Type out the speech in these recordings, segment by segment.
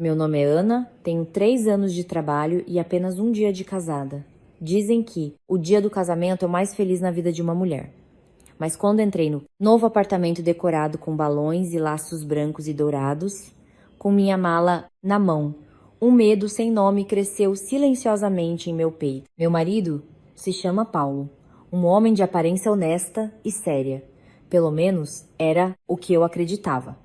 Meu nome é Ana, tenho 3 anos de trabalho e apenas um dia de casada. Dizem que o dia do casamento é o mais feliz na vida de uma mulher. Mas quando entrei no novo apartamento decorado com balões e laços brancos e dourados, com minha mala na mão, um medo sem nome cresceu silenciosamente em meu peito. Meu marido se chama Paulo, um homem de aparência honesta e séria. Pelo menos era o que eu acreditava.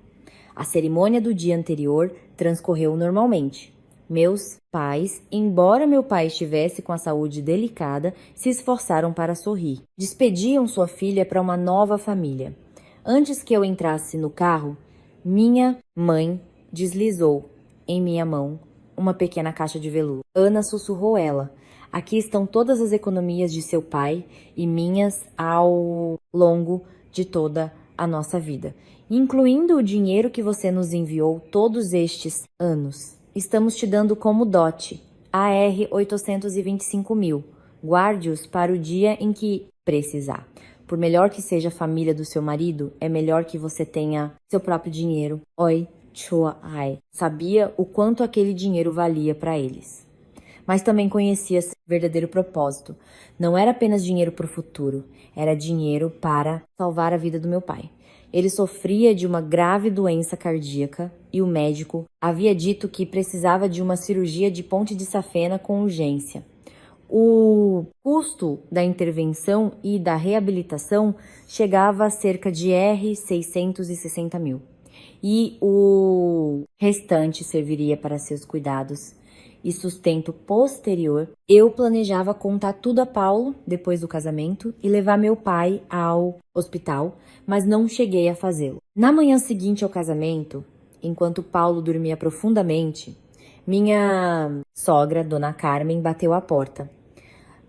A cerimônia do dia anterior transcorreu normalmente. Meus pais, embora meu pai estivesse com a saúde delicada, se esforçaram para sorrir. Despediam sua filha para uma nova família. Antes que eu entrasse no carro, minha mãe deslizou em minha mão uma pequena caixa de veludo. Ana, sussurrou ela. Aqui estão todas as economias de seu pai e minhas ao longo de toda a nossa vida, incluindo o dinheiro que você nos enviou todos estes anos. Estamos te dando como dote, AR 825 mil. Guarde-os para o dia em que precisar. Por melhor que seja a família do seu marido, é melhor que você tenha seu próprio dinheiro. Oi, chua ai. Sabia o quanto aquele dinheiro valia para eles. Mas também conhecia seu verdadeiro propósito. Não era apenas dinheiro para o futuro, era dinheiro para salvar a vida do meu pai. Ele sofria de uma grave doença cardíaca e o médico havia dito que precisava de uma cirurgia de ponte de safena com urgência. O custo da intervenção e da reabilitação chegava a cerca de R$ 660 mil. E o restante serviria para seus cuidados e sustento posterior. Eu planejava contar tudo a Paulo depois do casamento e levar meu pai ao hospital, mas não cheguei a fazê-lo. Na manhã seguinte ao casamento, enquanto Paulo dormia profundamente, minha sogra, Dona Carmen, bateu à porta.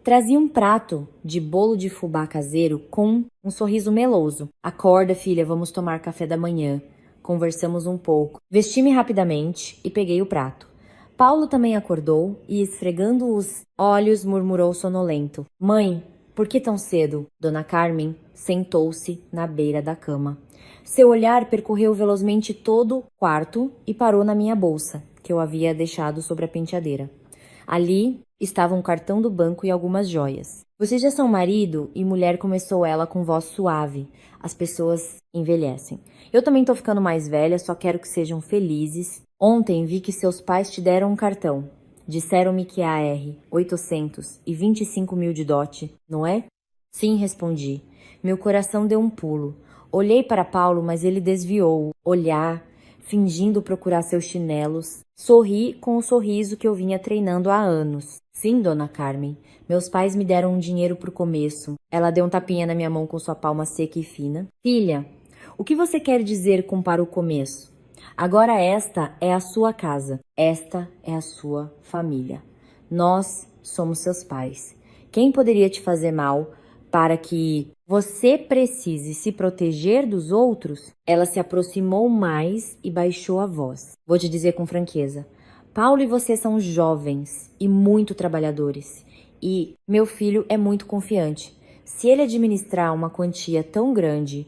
Trazia um prato de bolo de fubá caseiro com um sorriso meloso. Acorda, filha, vamos tomar café da manhã. Conversamos um pouco. Vesti-me rapidamente e peguei o prato. Paulo também acordou e, esfregando os olhos, murmurou sonolento. Mãe, por que tão cedo? Dona Carmen sentou-se na beira da cama. Seu olhar percorreu velozmente todo o quarto e parou na minha bolsa, que eu havia deixado sobre a penteadeira. Ali estava um cartão do banco e algumas joias. Vocês já são marido e mulher, começou ela com voz suave. As pessoas envelhecem. Eu também tô ficando mais velha, só quero que sejam felizes. Ontem vi que seus pais te deram um cartão. Disseram-me que é AR 825 mil de dote, não é? Sim, respondi. Meu coração deu um pulo. Olhei para Paulo, mas ele desviou o olhar, fingindo procurar seus chinelos. Sorri com o sorriso que eu vinha treinando há anos. Sim, Dona Carmen. Meus pais me deram um dinheiro pro começo. Ela deu um tapinha na minha mão com sua palma seca e fina. Filha, o que você quer dizer com para o começo? Agora esta é a sua casa. Esta é a sua família. Nós somos seus pais. Quem poderia te fazer mal para que você precise se proteger dos outros? Ela se aproximou mais e baixou a voz. Vou te dizer com franqueza. Paulo e você são jovens e muito trabalhadores. E meu filho é muito confiante. Se ele administrar uma quantia tão grande,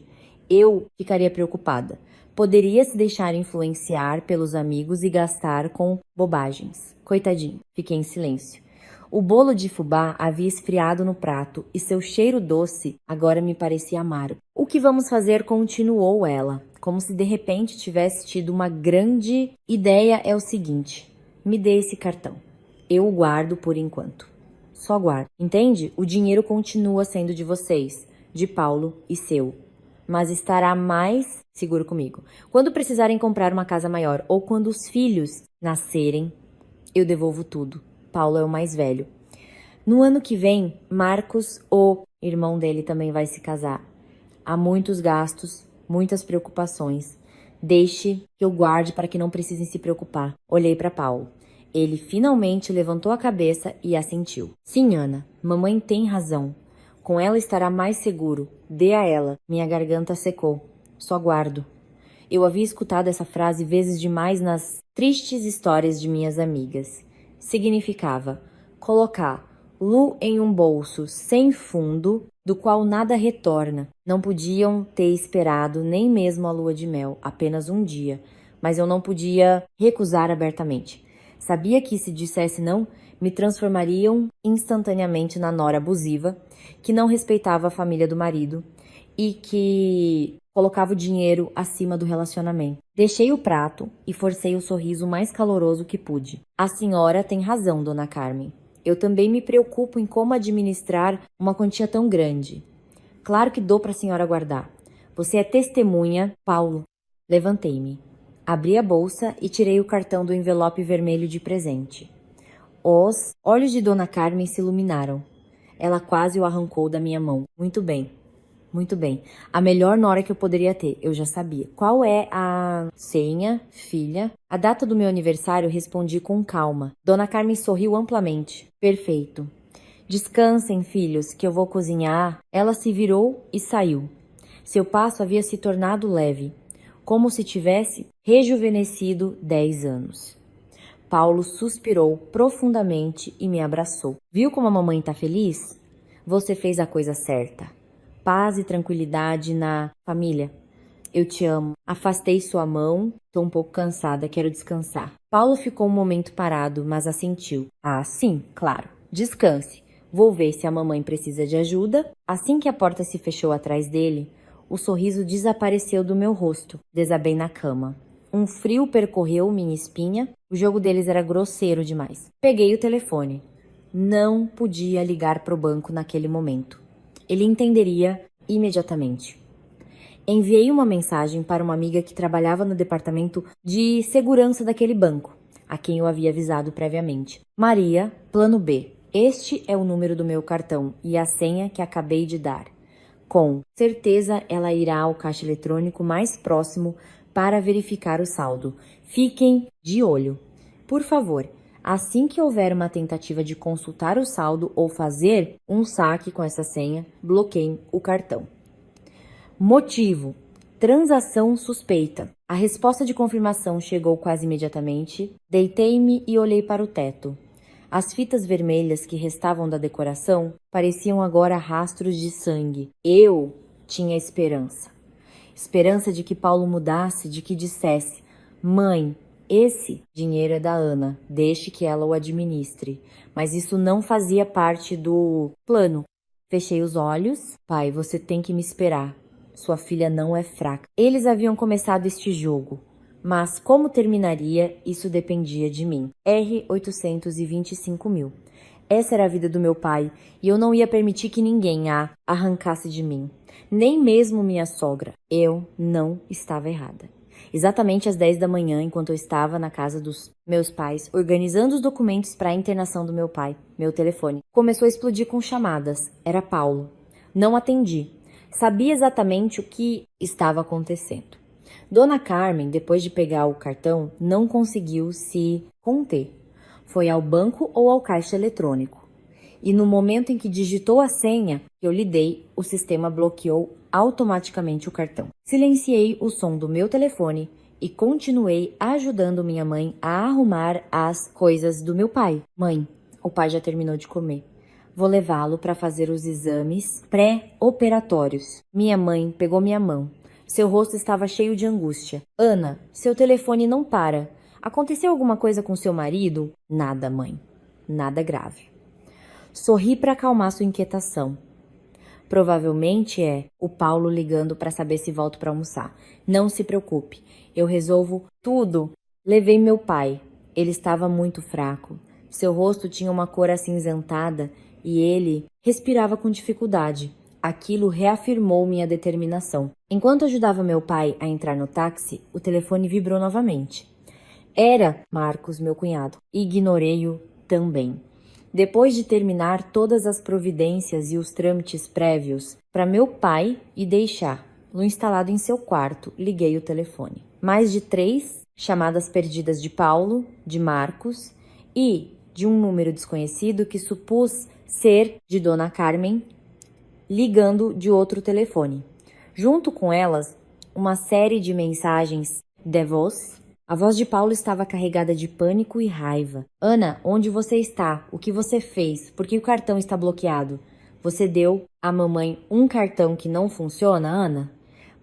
eu ficaria preocupada. Poderia se deixar influenciar pelos amigos e gastar com bobagens. Coitadinho, fiquei em silêncio. O bolo de fubá havia esfriado no prato e seu cheiro doce agora me parecia amargo. O que vamos fazer? Continuou ela, como se de repente tivesse tido uma grande ideia. É o seguinte, me dê esse cartão. Eu o guardo por enquanto. Só guardo. Entende? O dinheiro continua sendo de vocês, de Paulo e seu. Mas estará mais seguro comigo. Quando precisarem comprar uma casa maior ou quando os filhos nascerem, eu devolvo tudo. Paulo é o mais velho. No ano que vem, Marcos, o irmão dele, também vai se casar. Há muitos gastos, muitas preocupações. Deixe que eu guarde para que não precisem se preocupar. Olhei para Paulo. Ele finalmente levantou a cabeça e assentiu. Sim, Ana, mamãe tem razão. Com ela estará mais seguro. Dê a ela. Minha garganta secou. Só guardo. Eu havia escutado essa frase vezes demais nas tristes histórias de minhas amigas. Significava colocar Lu em um bolso sem fundo, do qual nada retorna. Não podiam ter esperado nem mesmo a lua de mel, apenas um dia. mas eu não podia recusar abertamente. Sabia que se dissesse não, me transformariam instantaneamente na nora abusiva, que não respeitava a família do marido e que colocava o dinheiro acima do relacionamento. Deixei o prato e forcei o sorriso mais caloroso que pude. A senhora tem razão, dona Carmen. Eu também me preocupo em como administrar uma quantia tão grande. Claro que dou para a senhora guardar. Você é testemunha, Paulo. Levantei-me. Abri a bolsa e tirei o cartão do envelope vermelho de presente. Os olhos de Dona Carmen se iluminaram. Ela quase o arrancou da minha mão. Muito bem. Muito bem. A melhor nora que eu poderia ter, eu já sabia. Qual é a senha, filha? A data do meu aniversário, respondi com calma. Dona Carmen sorriu amplamente. Perfeito. Descansem, filhos, que eu vou cozinhar. Ela se virou e saiu. Seu passo havia se tornado leve, como se tivesse rejuvenescido 10 anos. Paulo suspirou profundamente e me abraçou. Viu como a mamãe está feliz? Você fez a coisa certa. Paz e tranquilidade na família. Eu te amo. Afastei sua mão. Estou um pouco cansada, quero descansar. Paulo ficou um momento parado, mas assentiu. Ah, sim, claro. Descanse. Vou ver se a mamãe precisa de ajuda. Assim que a porta se fechou atrás dele, o sorriso desapareceu do meu rosto. Desabei na cama. Um frio percorreu minha espinha. O jogo deles era grosseiro demais. Peguei o telefone. Não podia ligar para o banco naquele momento. Ele entenderia imediatamente. Enviei uma mensagem para uma amiga que trabalhava no departamento de segurança daquele banco, a quem eu havia avisado previamente. Maria, plano B. Este é o número do meu cartão e a senha que acabei de dar. Com certeza ela irá ao caixa eletrônico mais próximo para verificar o saldo. Fiquem de olho. Por favor, assim que houver uma tentativa de consultar o saldo ou fazer um saque com essa senha, bloqueiem o cartão. Motivo: transação suspeita. A resposta de confirmação chegou quase imediatamente. Deitei-me e olhei para o teto. As fitas vermelhas que restavam da decoração pareciam agora rastros de sangue. Eu tinha esperança. Esperança de que Paulo mudasse, de que dissesse: mãe, esse dinheiro é da Ana, deixe que ela o administre. Mas isso não fazia parte do plano. Fechei os olhos. Pai, você tem que me esperar. Sua filha não é fraca. Eles haviam começado este jogo, mas como terminaria, isso dependia de mim. R$ 825 mil. Essa era a vida do meu pai e eu não ia permitir que ninguém a arrancasse de mim. Nem mesmo minha sogra. Eu não estava errada. Exatamente às 10 da manhã, enquanto eu estava na casa dos meus pais, organizando os documentos para a internação do meu pai, meu telefone começou a explodir com chamadas. Era Paulo. Não atendi. Sabia exatamente o que estava acontecendo. Dona Carmen, depois de pegar o cartão, não conseguiu se conter. Foi ao banco ou ao caixa eletrônico. E no momento em que digitou a senha que eu lhe dei, o sistema bloqueou automaticamente o cartão. Silenciei o som do meu telefone e continuei ajudando minha mãe a arrumar as coisas do meu pai. Mãe, o pai já terminou de comer. Vou levá-lo para fazer os exames pré-operatórios. Minha mãe pegou minha mão. Seu rosto estava cheio de angústia. Ana, seu telefone não para. Aconteceu alguma coisa com seu marido? Nada, mãe. Nada grave. Sorri para acalmar sua inquietação. Provavelmente é o Paulo ligando para saber se volto para almoçar. Não se preocupe, eu resolvo tudo. Levei meu pai. Ele estava muito fraco. Seu rosto tinha uma cor acinzentada e ele respirava com dificuldade. Aquilo reafirmou minha determinação. Enquanto ajudava meu pai a entrar no táxi, o telefone vibrou novamente. Era Marcos, meu cunhado. Ignorei-o também. Depois de terminar todas as providências e os trâmites prévios para meu pai e deixá-lo instalado em seu quarto, liguei o telefone. Mais de 3 chamadas perdidas de Paulo, de Marcos e de um número desconhecido que supus ser de Dona Carmen, ligando de outro telefone. Junto com elas, uma série de mensagens de voz. A voz de Paulo estava carregada de pânico e raiva. Ana, onde você está? O que você fez? Por que o cartão está bloqueado? Você deu à mamãe um cartão que não funciona, Ana?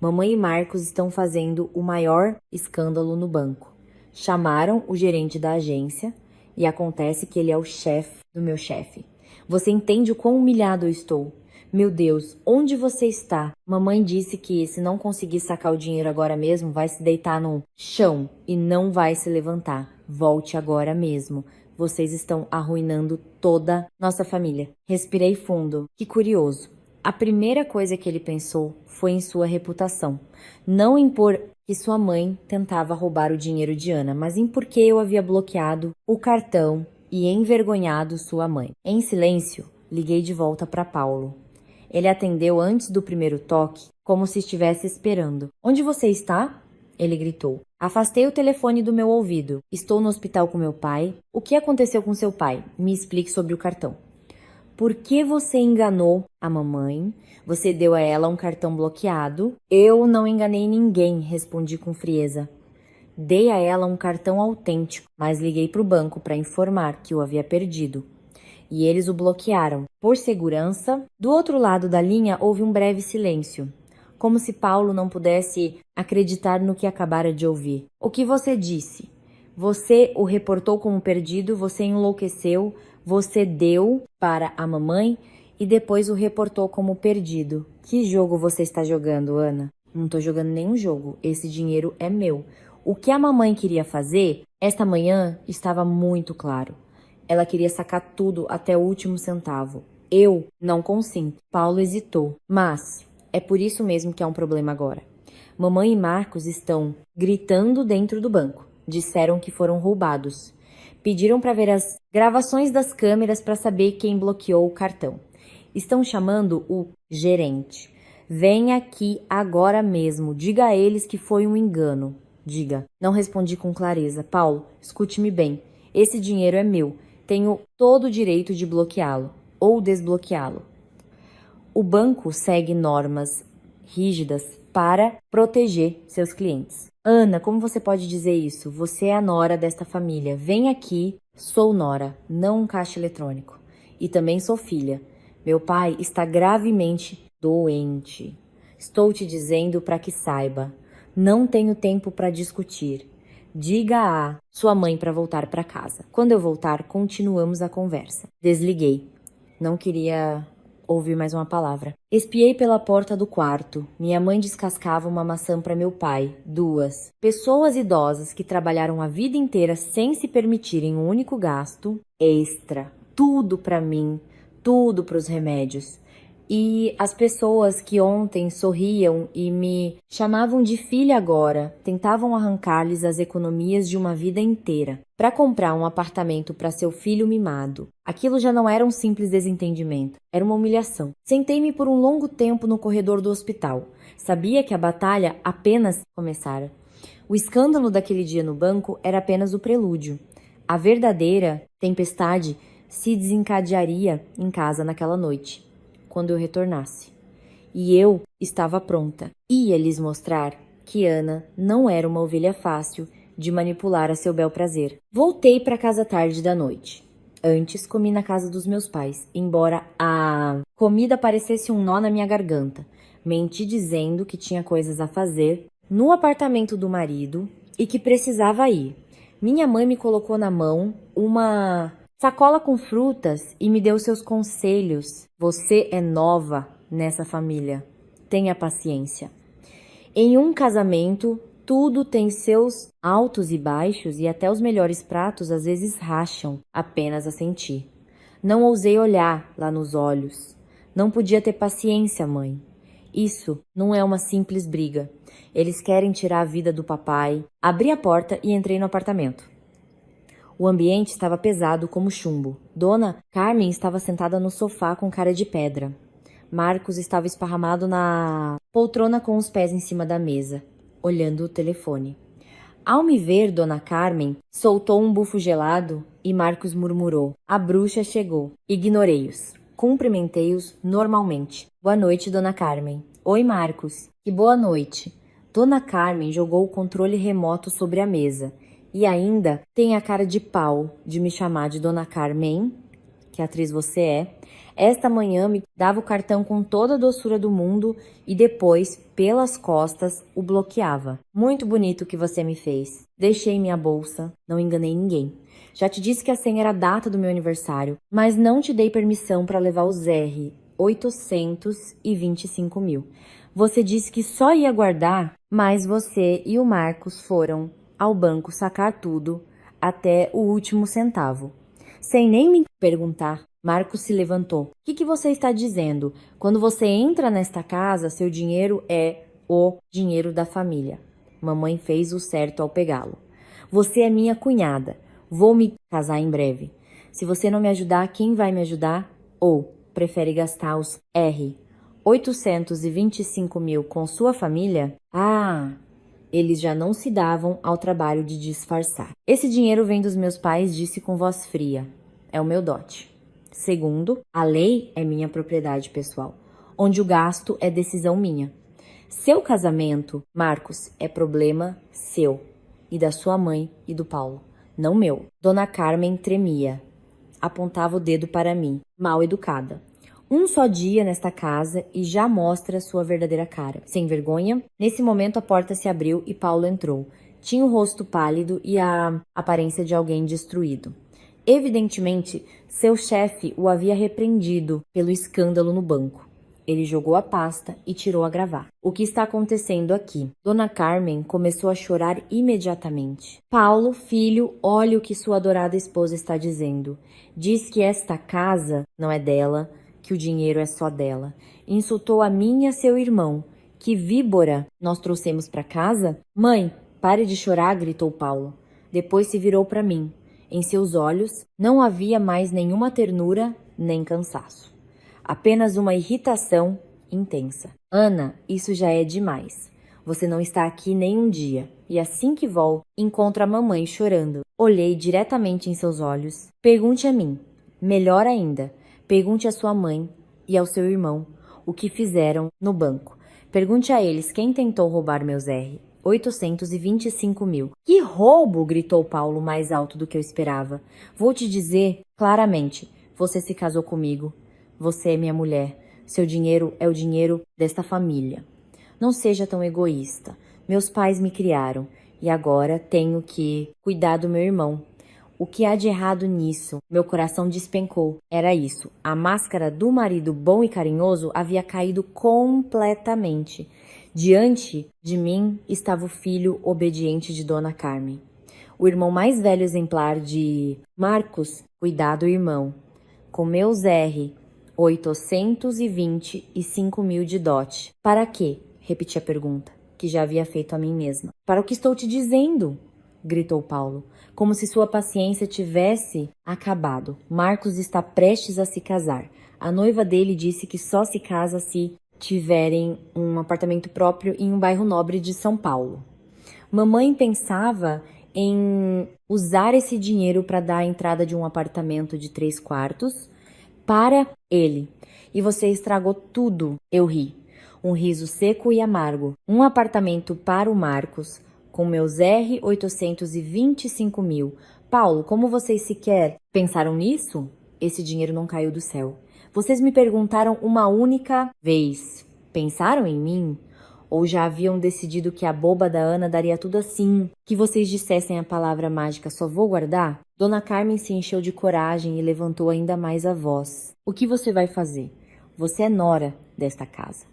Mamãe e Marcos estão fazendo o maior escândalo no banco. Chamaram o gerente da agência e acontece que ele é o chefe do meu chefe. Você entende o quão humilhado eu estou? Meu Deus, onde você está? Mamãe disse que se não conseguir sacar o dinheiro agora mesmo, vai se deitar no chão e não vai se levantar. Volte agora mesmo. Vocês estão arruinando toda nossa família. Respirei fundo. Que curioso. A primeira coisa que ele pensou foi em sua reputação. Não em por que sua mãe tentava roubar o dinheiro de Ana, mas em por que eu havia bloqueado o cartão e envergonhado sua mãe. Em silêncio, liguei de volta para Paulo. Ele atendeu antes do primeiro toque, como se estivesse esperando. Onde você está? Ele gritou. Afastei o telefone do meu ouvido. Estou no hospital com meu pai. O que aconteceu com seu pai? Me explique sobre o cartão. Por que você enganou a mamãe? Você deu a ela um cartão bloqueado? Eu não enganei ninguém, respondi com frieza. Dei a ela um cartão autêntico, mas liguei para o banco para informar que o havia perdido. E eles o bloquearam. Por segurança, do outro lado da linha houve um breve silêncio, como se Paulo não pudesse acreditar no que acabara de ouvir. O que você disse? Você o reportou como perdido, você enlouqueceu, você deu para a mamãe e depois o reportou como perdido. Que jogo você está jogando, Ana? Não estou jogando nenhum jogo. Esse dinheiro é meu. O que a mamãe queria fazer, esta manhã estava muito claro. Ela queria sacar tudo até o último centavo. Eu não consinto. Paulo hesitou. Mas é por isso mesmo que há um problema agora. Mamãe e Marcos estão gritando dentro do banco. Disseram que foram roubados. Pediram para ver as gravações das câmeras para saber quem bloqueou o cartão. Estão chamando o gerente. Venha aqui agora mesmo. Diga a eles que foi um engano. Diga. Não respondi com clareza. Paulo, escute-me bem. Esse dinheiro é meu. Tenho todo o direito de bloqueá-lo ou desbloqueá-lo. O banco segue normas rígidas para proteger seus clientes. Ana, como você pode dizer isso? Você é a nora desta família. Vem aqui. Sou nora, não um caixa eletrônico. E também sou filha. Meu pai está gravemente doente. Estou te dizendo para que saiba. Não tenho tempo para discutir. Diga a sua mãe para voltar para casa. Quando eu voltar, continuamos a conversa. Desliguei. Não queria ouvir mais uma palavra. Espiei pela porta do quarto. Minha mãe descascava uma maçã para meu pai. 2. Pessoas idosas que trabalharam a vida inteira sem se permitirem um único gasto extra. Tudo para mim. Tudo para os remédios. E as pessoas que ontem sorriam e me chamavam de filha agora, tentavam arrancar-lhes as economias de uma vida inteira para comprar um apartamento para seu filho mimado. Aquilo já não era um simples desentendimento, era uma humilhação. Sentei-me por um longo tempo no corredor do hospital. Sabia que a batalha apenas começara. O escândalo daquele dia no banco era apenas o prelúdio. A verdadeira tempestade se desencadearia em casa naquela noite, quando eu retornasse. E eu estava pronta. Ia lhes mostrar que Ana não era uma ovelha fácil de manipular a seu bel prazer. Voltei para casa tarde da noite. Antes comi na casa dos meus pais, embora a comida parecesse um nó na minha garganta. Menti dizendo que tinha coisas a fazer no apartamento do marido e que precisava ir. Minha mãe me colocou na mão uma sacola com frutas e me deu seus conselhos. Você é nova nessa família. Tenha paciência. Em um casamento, tudo tem seus altos e baixos e até os melhores pratos às vezes racham, apenas a sentir. Não ousei olhar lá nos olhos. Não podia ter paciência, mãe. Isso não é uma simples briga. Eles querem tirar a vida do papai. Abri a porta e entrei no apartamento. O ambiente estava pesado como chumbo. Dona Carmen estava sentada no sofá com cara de pedra. Marcos estava esparramado na poltrona com os pés em cima da mesa, olhando o telefone. Ao me ver, Dona Carmen soltou um bufo gelado e Marcos murmurou: a bruxa chegou. Ignorei-os. Cumprimentei-os normalmente. Boa noite, Dona Carmen. Oi, Marcos. Que boa noite. Dona Carmen jogou o controle remoto sobre a mesa. E ainda tem a cara de pau de me chamar de Dona Carmen. que atriz você é. Esta manhã me dava o cartão com toda a doçura do mundo e depois, pelas costas, o bloqueava. Muito bonito o que você me fez. Deixei minha bolsa, não enganei ninguém. Já te disse que a senha era a data do meu aniversário, mas não te dei permissão para levar os R, 825 mil. Você disse que só ia guardar, mas você e o Marcos foram ao banco sacar tudo, até o último centavo. Sem nem me perguntar, Marcos se levantou. O que você está dizendo? Quando você entra nesta casa, seu dinheiro é o dinheiro da família. Mamãe fez o certo ao pegá-lo. Você é minha cunhada. Vou me casar em breve. Se você não me ajudar, quem vai me ajudar? Ou prefere gastar os R, 825 mil com sua família? Ah, eles já não se davam ao trabalho de disfarçar. Esse dinheiro vem dos meus pais, disse com voz fria. É o meu dote. Segundo, a lei é minha propriedade pessoal, onde o gasto é decisão minha. Seu casamento, Marcos, é problema seu e da sua mãe e do Paulo, não meu. Dona Carmen tremia. Apontava o dedo para mim, mal educada. Um só dia nesta casa e já mostra sua verdadeira cara. Sem vergonha? Nesse momento a porta se abriu e Paulo entrou. Tinha o rosto pálido e a aparência de alguém destruído. Evidentemente, seu chefe o havia repreendido pelo escândalo no banco. Ele jogou a pasta e tirou a gravata. O que está acontecendo aqui? Dona Carmen começou a chorar imediatamente. Paulo, filho, olhe o que sua adorada esposa está dizendo. Diz que esta casa não é dela, que o dinheiro é só dela. Insultou a mim e a seu irmão. Que víbora nós trouxemos para casa? Mãe, pare de chorar, gritou Paulo. Depois se virou para mim. Em seus olhos não havia mais nenhuma ternura nem cansaço. Apenas uma irritação intensa. Ana, isso já é demais. Você não está aqui nem um dia. E assim que volto, encontro a mamãe chorando. Olhei diretamente em seus olhos. Pergunte a mim. Melhor ainda, pergunte à sua mãe e ao seu irmão o que fizeram no banco. Pergunte a eles quem tentou roubar meus R. 825 mil. Que roubo! Gritou Paulo mais alto do que eu esperava. Vou te dizer claramente, você se casou comigo. Você é minha mulher. Seu dinheiro é o dinheiro desta família. Não seja tão egoísta. Meus pais me criaram e agora tenho que cuidar do meu irmão. O que há de errado nisso? Meu coração despencou. Era isso. A máscara do marido bom e carinhoso havia caído completamente. Diante de mim estava o filho obediente de Dona Carmen. O irmão mais velho exemplar de Marcos, cuidado irmão. Com meus R, 825 mil de dote. Para quê? Repeti a pergunta, que já havia feito a mim mesma. Para o que estou te dizendo? Gritou Paulo, como se sua paciência tivesse acabado. Marcos está prestes a se casar. A noiva dele disse que só se casa se tiverem um apartamento próprio em um bairro nobre de São Paulo. Mamãe pensava em usar esse dinheiro para dar a entrada de um apartamento de 3 quartos para ele. E você estragou tudo. Eu ri. Um riso seco e amargo. Um apartamento para o Marcos, com meus R 825 mil. Paulo, como vocês sequer pensaram nisso? Esse dinheiro não caiu do céu. Vocês me perguntaram uma única vez. Pensaram em mim? Ou já haviam decidido que a boba da Ana daria tudo assim? Que vocês dissessem a palavra mágica, só vou guardar? Dona Carmen se encheu de coragem e levantou ainda mais a voz. O que você vai fazer? Você é nora desta casa.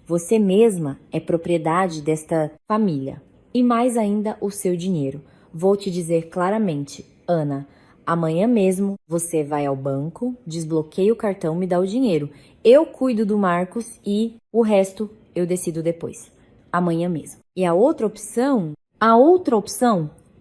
Você mesma é propriedade desta família. E mais ainda o seu dinheiro. Vou te dizer claramente, Ana, amanhã mesmo você vai ao banco, desbloqueia o cartão, me dá o dinheiro. Eu cuido do Marcos e o resto eu decido depois. Amanhã mesmo. E a outra opção,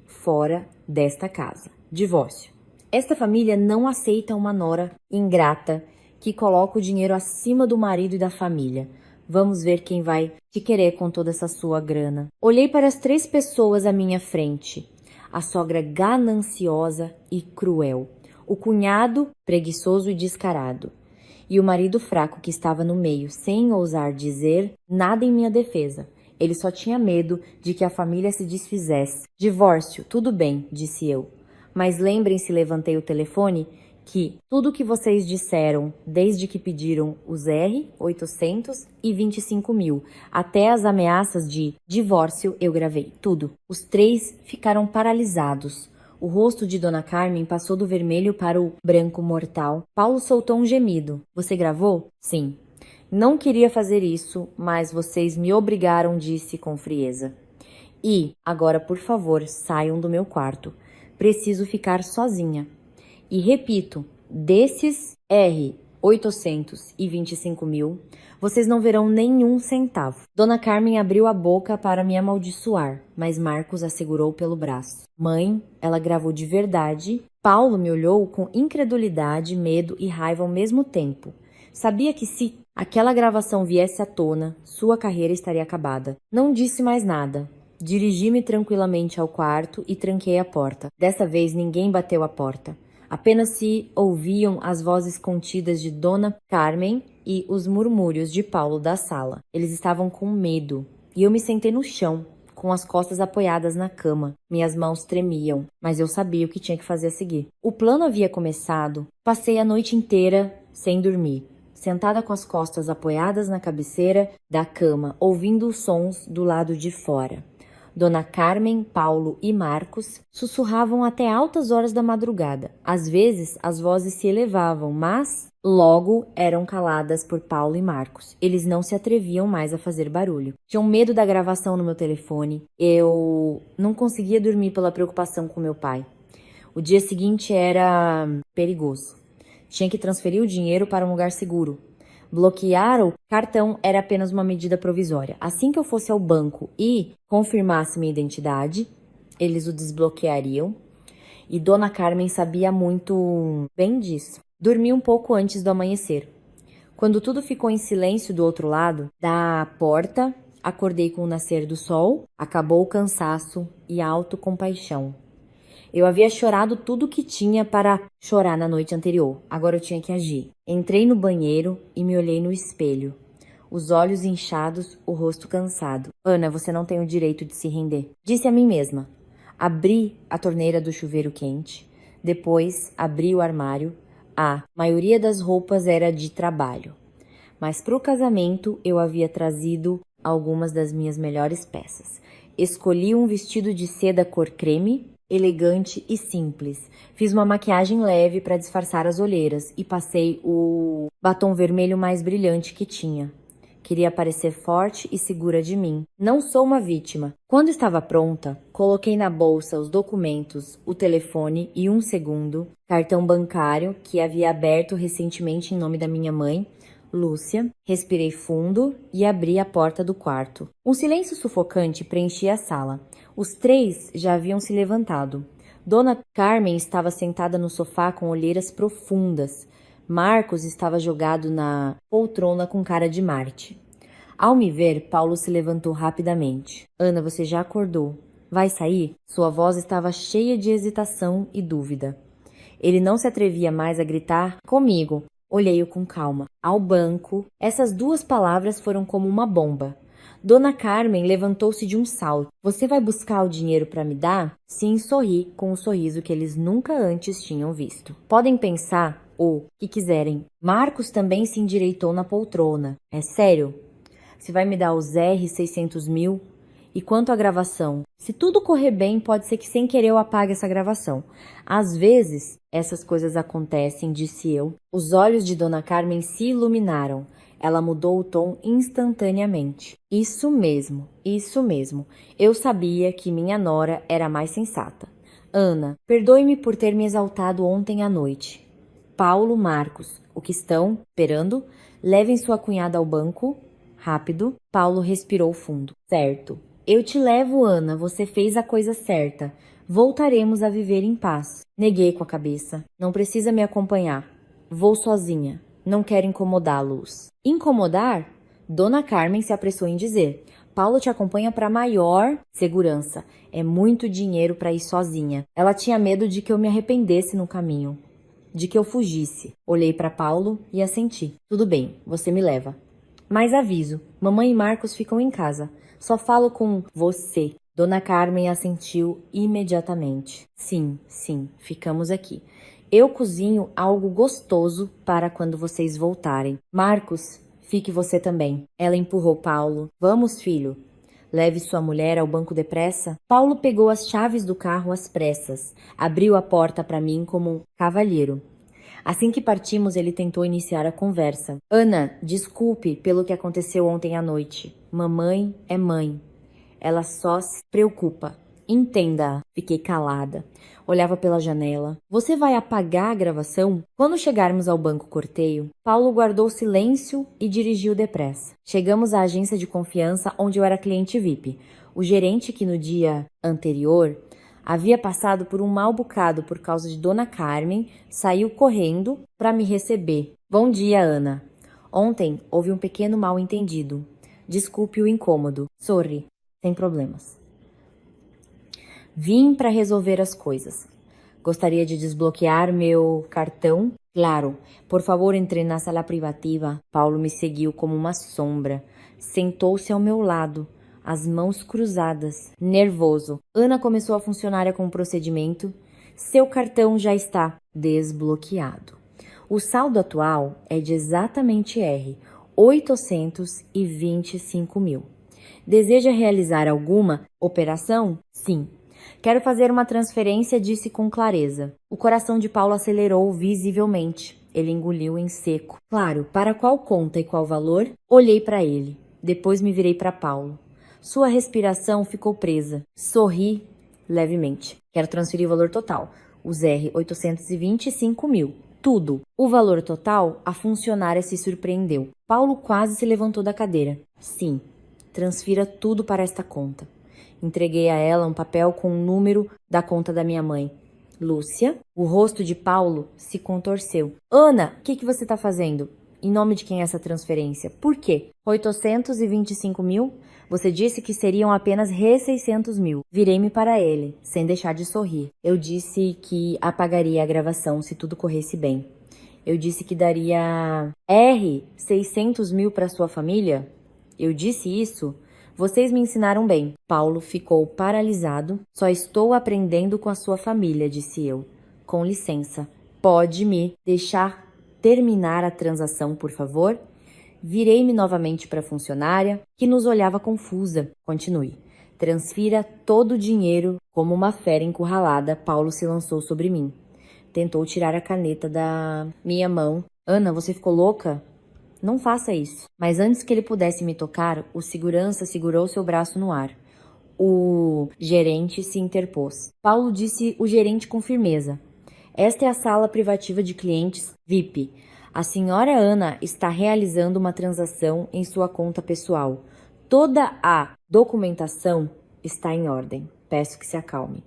fora desta casa. Divórcio. Esta família não aceita uma nora ingrata que coloca o dinheiro acima do marido e da família. Vamos ver quem vai te querer com toda essa sua grana. Olhei para as 3 pessoas à minha frente. A sogra gananciosa e cruel. O cunhado preguiçoso e descarado. E o marido fraco que estava no meio, sem ousar dizer nada em minha defesa. Ele só tinha medo de que a família se desfizesse. Divórcio, tudo bem, disse eu. Mas lembrem-se, levantei o telefone, que tudo que vocês disseram desde que pediram os R$ 800 e 25 mil, até as ameaças de divórcio, eu gravei tudo. Os três ficaram paralisados. O rosto de Dona Carmen passou do vermelho para o branco mortal. Paulo soltou um gemido. Você gravou? Sim. Não queria fazer isso, mas vocês me obrigaram, disse com frieza. E, agora, por favor, saiam do meu quarto. Preciso ficar sozinha. E repito, desses R$ 825 mil, vocês não verão nenhum centavo. Dona Carmen abriu a boca para me amaldiçoar, mas Marcos a segurou pelo braço. Mãe, ela gravou de verdade. Paulo me olhou com incredulidade, medo e raiva ao mesmo tempo. Sabia que se aquela gravação viesse à tona, sua carreira estaria acabada. Não disse mais nada. Dirigi-me tranquilamente ao quarto e tranquei a porta. Dessa vez ninguém bateu a porta. Apenas se ouviam as vozes contidas de Dona Carmen e os murmúrios de Paulo da sala. Eles estavam com medo e eu me sentei no chão, com as costas apoiadas na cama. Minhas mãos tremiam, mas eu sabia o que tinha que fazer a seguir. O plano havia começado. Passei a noite inteira sem dormir, sentada com as costas apoiadas na cabeceira da cama, ouvindo os sons do lado de fora. Dona Carmen, Paulo e Marcos sussurravam até altas horas da madrugada. Às vezes, as vozes se elevavam, mas logo eram caladas por Paulo e Marcos. Eles não se atreviam mais a fazer barulho. Tinham medo da gravação no meu telefone. Eu não conseguia dormir pela preocupação com meu pai. O dia seguinte era perigoso. Tinha que transferir o dinheiro para um lugar seguro. Bloquear o cartão era apenas uma medida provisória. Assim que eu fosse ao banco e confirmasse minha identidade, eles o desbloqueariam. E Dona Carmen sabia muito bem disso. Dormi um pouco antes do amanhecer. Quando tudo ficou em silêncio do outro lado da porta, acordei com o nascer do sol, acabou o cansaço e a autocompaixão. Eu havia chorado tudo o que tinha para chorar na noite anterior. Agora eu tinha que agir. Entrei no banheiro e me olhei no espelho. Os olhos inchados, o rosto cansado. Ana, você não tem o direito de se render. Disse a mim mesma. Abri a torneira do chuveiro quente. Depois abri o armário. A maioria das roupas era de trabalho. Mas para o casamento eu havia trazido algumas das minhas melhores peças. Escolhi um vestido de seda cor creme, elegante e simples. Fiz uma maquiagem leve para disfarçar as olheiras e passei o batom vermelho mais brilhante que tinha. Queria parecer forte e segura de mim. Não sou uma vítima. Quando estava pronta, coloquei na bolsa os documentos, o telefone e um segundo, cartão bancário que havia aberto recentemente em nome da minha mãe, Lúcia. Respirei fundo e abri a porta do quarto. Um silêncio sufocante preenchia a sala. Os três já haviam se levantado. Dona Carmen estava sentada no sofá com olheiras profundas. Marcos estava jogado na poltrona com cara de Marte. Ao me ver, Paulo se levantou rapidamente. Ana, você já acordou. Vai sair? Sua voz estava cheia de hesitação e dúvida. Ele não se atrevia mais a gritar comigo. Olhei-o com calma. Ao banco. Essas duas palavras foram como uma bomba. Dona Carmen levantou-se de um salto. Você vai buscar o dinheiro para me dar? Sim, sorri com um sorriso que eles nunca antes tinham visto. Podem pensar o que quiserem. Marcos também se endireitou na poltrona. É sério? Você vai me dar os R$ 600 mil? E quanto à gravação? Se tudo correr bem, pode ser que sem querer eu apague essa gravação. Às vezes, essas coisas acontecem, disse eu. Os olhos de Dona Carmen se iluminaram. Ela mudou o tom instantaneamente. Isso mesmo, isso mesmo. Eu sabia que minha nora era mais sensata. Ana, perdoe-me por ter me exaltado ontem à noite. Paulo, Marcos, o que estão esperando? Levem sua cunhada ao banco. Rápido. Paulo respirou fundo. Certo. Eu te levo, Ana. Você fez a coisa certa. Voltaremos a viver em paz. Neguei com a cabeça. Não precisa me acompanhar. Vou sozinha. Não quero incomodá-los. Incomodar? Dona Carmen se apressou em dizer. Paulo te acompanha para maior segurança. É muito dinheiro para ir sozinha. Ela tinha medo de que eu me arrependesse no caminho. De que eu fugisse. Olhei para Paulo e assenti. Tudo bem, você me leva. Mas aviso, mamãe e Marcos ficam em casa. Só falo com você. Dona Carmen assentiu imediatamente. Sim, ficamos aqui. Eu cozinho algo gostoso para quando vocês voltarem. Marcos, fique você também. Ela empurrou Paulo. Vamos, filho. Leve sua mulher ao banco depressa. Paulo pegou as chaves do carro às pressas. Abriu a porta para mim como um cavalheiro. Assim que partimos, ele tentou iniciar a conversa. Ana, desculpe pelo que aconteceu ontem à noite. Mamãe é mãe. Ela só se preocupa. Entenda. Fiquei calada. Olhava pela janela. Você vai apagar a gravação? Quando chegarmos ao banco Corteio, Paulo guardou silêncio e dirigiu depressa. Chegamos à agência de confiança onde eu era cliente VIP. O gerente, que no dia anterior havia passado por um mau bocado por causa de Dona Carmen, saiu correndo para me receber. Bom dia, Ana. Ontem houve um pequeno mal-entendido. Desculpe o incômodo. Sorry. Sem problemas. Vim para resolver as coisas. Gostaria de desbloquear meu cartão? Claro. Por favor, entre na sala privativa. Paulo me seguiu como uma sombra. Sentou-se ao meu lado, as mãos cruzadas, nervoso. Ana começou a funcionária com o procedimento. Seu cartão já está desbloqueado. O saldo atual é de exatamente R$ 825 mil. Deseja realizar alguma operação? Sim. Quero fazer uma transferência, disse com clareza. O coração de Paulo acelerou visivelmente. Ele engoliu em seco. Claro, para qual conta e qual valor? Olhei para ele. Depois me virei para Paulo. Sua respiração ficou presa. Sorri levemente. Quero transferir o valor total. Os R$ 825 mil. Tudo. O valor total, a funcionária se surpreendeu. Paulo quase se levantou da cadeira. Sim. Transfira tudo para esta conta. Entreguei a ela um papel com o número da conta da minha mãe. Lúcia. O rosto de Paulo se contorceu. Ana, o que você está fazendo? Em nome de quem é essa transferência? Por quê? 825 mil? Você disse que seriam apenas 600 mil. Virei-me para ele, sem deixar de sorrir. Eu disse que apagaria a gravação se tudo corresse bem. Eu disse que daria 600 mil para sua família? Eu disse isso? Vocês me ensinaram bem. Paulo ficou paralisado. Só estou aprendendo com a sua família, disse eu. Com licença. Pode me deixar terminar a transação, por favor? Virei-me novamente para a funcionária, que nos olhava confusa. Continue. Transfira todo o dinheiro. Como uma fera encurralada, Paulo se lançou sobre mim. Tentou tirar a caneta da minha mão. Ana, você ficou louca? Não faça isso. Mas antes que ele pudesse me tocar, o segurança segurou seu braço no ar. O gerente se interpôs. Paulo disse o gerente com firmeza. Esta é a sala privativa de clientes VIP. A senhora Ana está realizando uma transação em sua conta pessoal. Toda a documentação está em ordem. Peço que se acalme.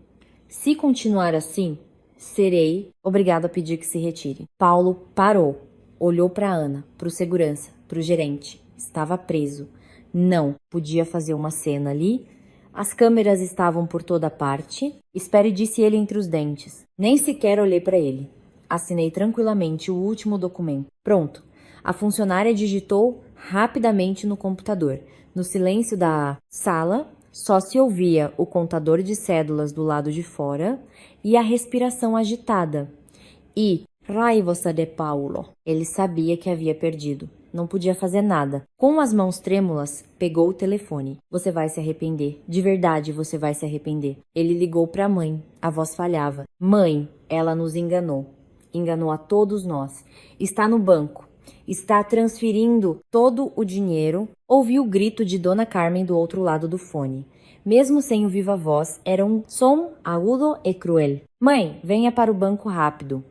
Se continuar assim, serei obrigado a pedir que se retire. Paulo parou. Olhou para Ana, para o segurança, para o gerente. Estava preso. Não podia fazer uma cena ali. As câmeras estavam por toda parte. Espere, disse ele entre os dentes. Nem sequer olhei para ele. Assinei tranquilamente o último documento. Pronto. A funcionária digitou rapidamente no computador. No silêncio da sala, só se ouvia o contador de cédulas do lado de fora e a respiração agitada. E raivosa de Paulo. Ele sabia que havia perdido. Não podia fazer nada. Com as mãos trêmulas, pegou o telefone. Você vai se arrepender. De verdade, você vai se arrepender. Ele ligou para a mãe. A voz falhava. Mãe, ela nos enganou. Enganou a todos nós. Está no banco. Está transferindo todo o dinheiro. Ouvi o grito de Dona Carmen do outro lado do fone. Mesmo sem o viva voz, era um som agudo e cruel. Mãe, venha para o banco rápido.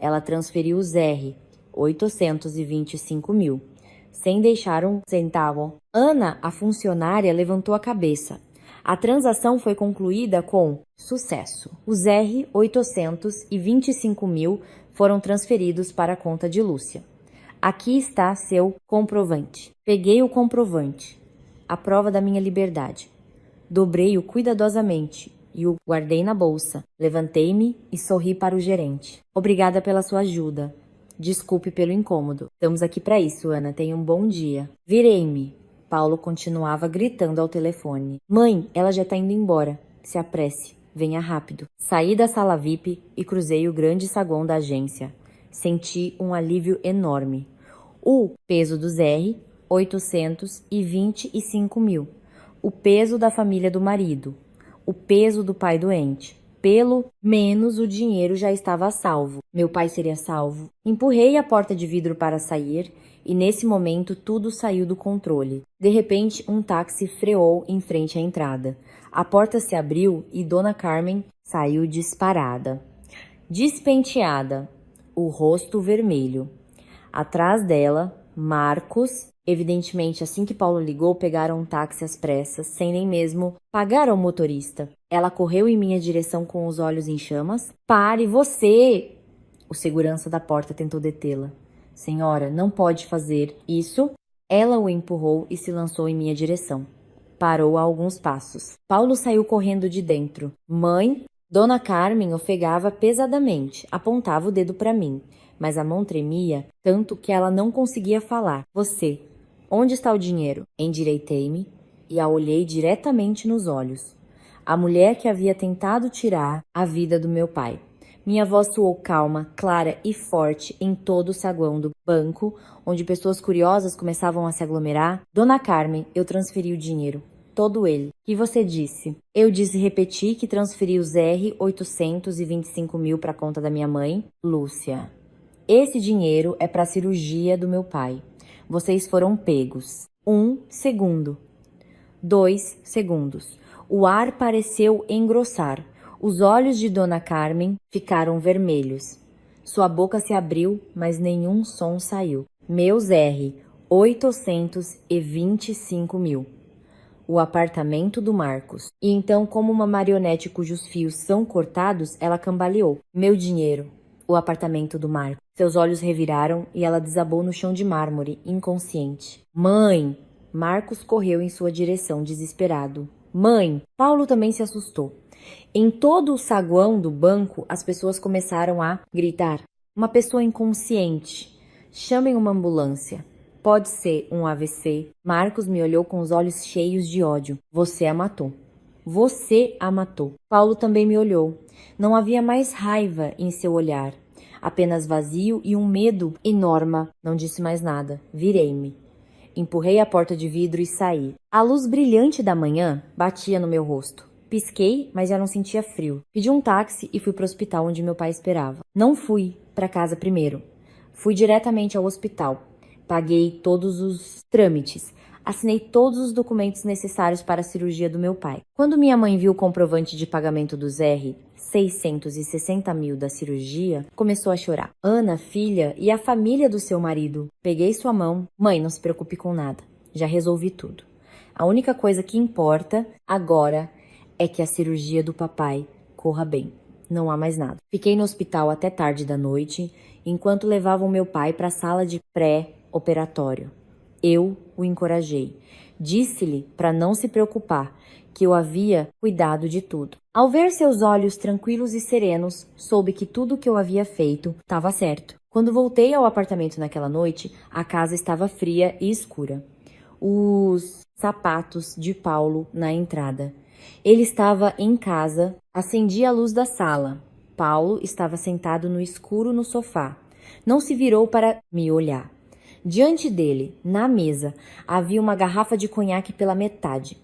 Ela transferiu os R$ 825 mil, sem deixar um centavo. Ana, a funcionária, levantou a cabeça. A transação foi concluída com sucesso. Os R$ 825 mil foram transferidos para a conta de Lúcia. Aqui está seu comprovante. Peguei o comprovante, a prova da minha liberdade. Dobrei-o cuidadosamente e o guardei na bolsa. Levantei-me e sorri para o gerente. Obrigada pela sua ajuda. Desculpe pelo incômodo. Estamos aqui para isso, Ana. Tenha um bom dia. Virei-me Paulo continuava gritando ao telefone. Mãe, ela já tá indo embora. Se apresse. Venha rápido. Saí da sala VIP e cruzei o grande saguão da agência. Senti um alívio enorme. O peso do R, 825 mil. O peso da família do marido. O peso do pai doente. Pelo menos o dinheiro já estava a salvo. Meu pai seria salvo. Empurrei a porta de vidro para sair e nesse momento tudo saiu do controle. De repente, um táxi freou em frente à entrada. A porta se abriu e Dona Carmen saiu disparada. Despenteada, o rosto vermelho. Atrás dela, Marcos. Evidentemente, assim que Paulo ligou, pegaram um táxi às pressas, sem nem mesmo pagar ao motorista. Ela correu em minha direção com os olhos em chamas. Pare, você! O segurança da porta tentou detê-la. Senhora, não pode fazer isso. Ela o empurrou e se lançou em minha direção. Parou a alguns passos. Paulo saiu correndo de dentro. Mãe? Dona Carmen ofegava pesadamente, apontava o dedo para mim, mas a mão tremia tanto que ela não conseguia falar. Você, onde está o dinheiro? Endireitei-me e a olhei diretamente nos olhos. A mulher que havia tentado tirar a vida do meu pai. Minha voz soou calma, clara e forte em todo o saguão do banco, onde pessoas curiosas começavam a se aglomerar. Dona Carmen, eu transferi o dinheiro. Todo ele. Que você disse? Eu disse repetir que transferi os R 825 mil para a conta da minha mãe, Lúcia. Esse dinheiro é para a cirurgia do meu pai. Vocês foram pegos. 1 segundo. 2 segundos. O ar pareceu engrossar. Os olhos de Dona Carmen ficaram vermelhos. Sua boca se abriu, mas nenhum som saiu. Meus R 825 mil. O apartamento do Marcos. E então, como uma marionete cujos fios são cortados, ela cambaleou. Meu dinheiro. O apartamento do Marcos. Seus olhos reviraram e ela desabou no chão de mármore, inconsciente. Mãe! Marcos correu em sua direção, desesperado. Mãe! Paulo também se assustou. Em todo o saguão do banco, as pessoas começaram a gritar. Uma pessoa inconsciente. Chamem uma ambulância. Pode ser um AVC. Marcos me olhou com os olhos cheios de ódio. Você a matou. Você a matou. Paulo também me olhou. Não havia mais raiva em seu olhar. Apenas vazio e um medo enorme. Não disse mais nada. Virei-me. Empurrei a porta de vidro e saí. A luz brilhante da manhã batia no meu rosto. Pisquei, mas já não sentia frio. Pedi um táxi e fui para o hospital onde meu pai esperava. Não fui para casa primeiro. Fui diretamente ao hospital. Paguei todos os trâmites. Assinei todos os documentos necessários para a cirurgia do meu pai. Quando minha mãe viu o comprovante de pagamento dos R, 660 mil da cirurgia, começou a chorar. Ana, filha, e a família do seu marido? Peguei sua mão. Mãe, não se preocupe com nada. Já resolvi tudo. A única coisa que importa agora é que a cirurgia do papai corra bem. Não há mais nada. Fiquei no hospital até tarde da noite, enquanto levavam meu pai para a sala de pré-operatório. Eu o encorajei. Disse-lhe para não se preocupar, que eu havia cuidado de tudo. Ao ver seus olhos tranquilos e serenos, soube que tudo o que eu havia feito estava certo. Quando voltei ao apartamento naquela noite, a casa estava fria e escura. Os sapatos de Paulo na entrada. Ele estava em casa, acendi a luz da sala. Paulo estava sentado no escuro no sofá. Não se virou para me olhar. Diante dele, na mesa, havia uma garrafa de conhaque pela metade.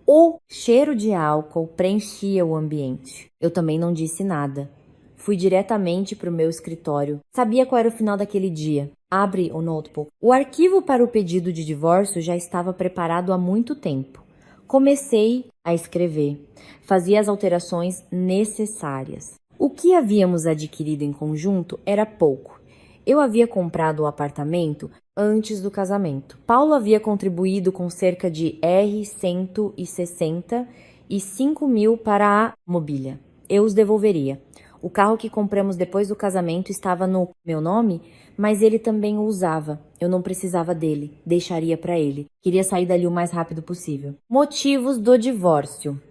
O cheiro de álcool preenchia o ambiente. Eu também não disse nada. Fui diretamente para o meu escritório. Sabia qual era o final daquele dia. Abre o notebook. O arquivo para o pedido de divórcio já estava preparado há muito tempo. Comecei a escrever. Fazia as alterações necessárias. O que havíamos adquirido em conjunto era pouco. Eu havia comprado o apartamento antes do casamento. Paulo havia contribuído com cerca de R$ 165 mil para a mobília. Eu os devolveria. O carro que compramos depois do casamento estava no meu nome, mas ele também o usava. Eu não precisava dele, deixaria para ele. Queria sair dali o mais rápido possível. Motivos do divórcio.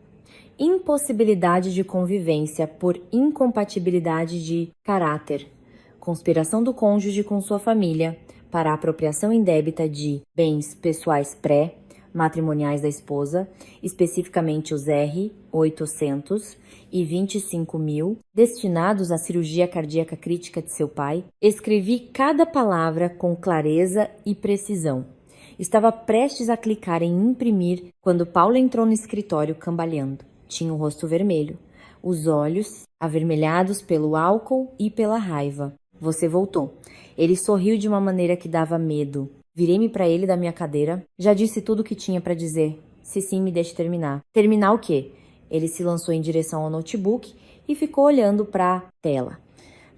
Impossibilidade de convivência por incompatibilidade de caráter. Conspiração do cônjuge com sua família para a apropriação indébita de bens pessoais matrimoniais da esposa, especificamente os R. 800 e 25 mil, destinados à cirurgia cardíaca crítica de seu pai. Escrevi cada palavra com clareza e precisão. Estava prestes a clicar em imprimir quando Paulo entrou no escritório cambaleando. Tinha o rosto vermelho, os olhos avermelhados pelo álcool e pela raiva. Você voltou. Ele sorriu de uma maneira que dava medo. Virei-me para ele da minha cadeira. Já disse tudo o que tinha para dizer. Se sim, me deixe terminar. Terminar o quê? Ele se lançou em direção ao notebook e ficou olhando para a tela.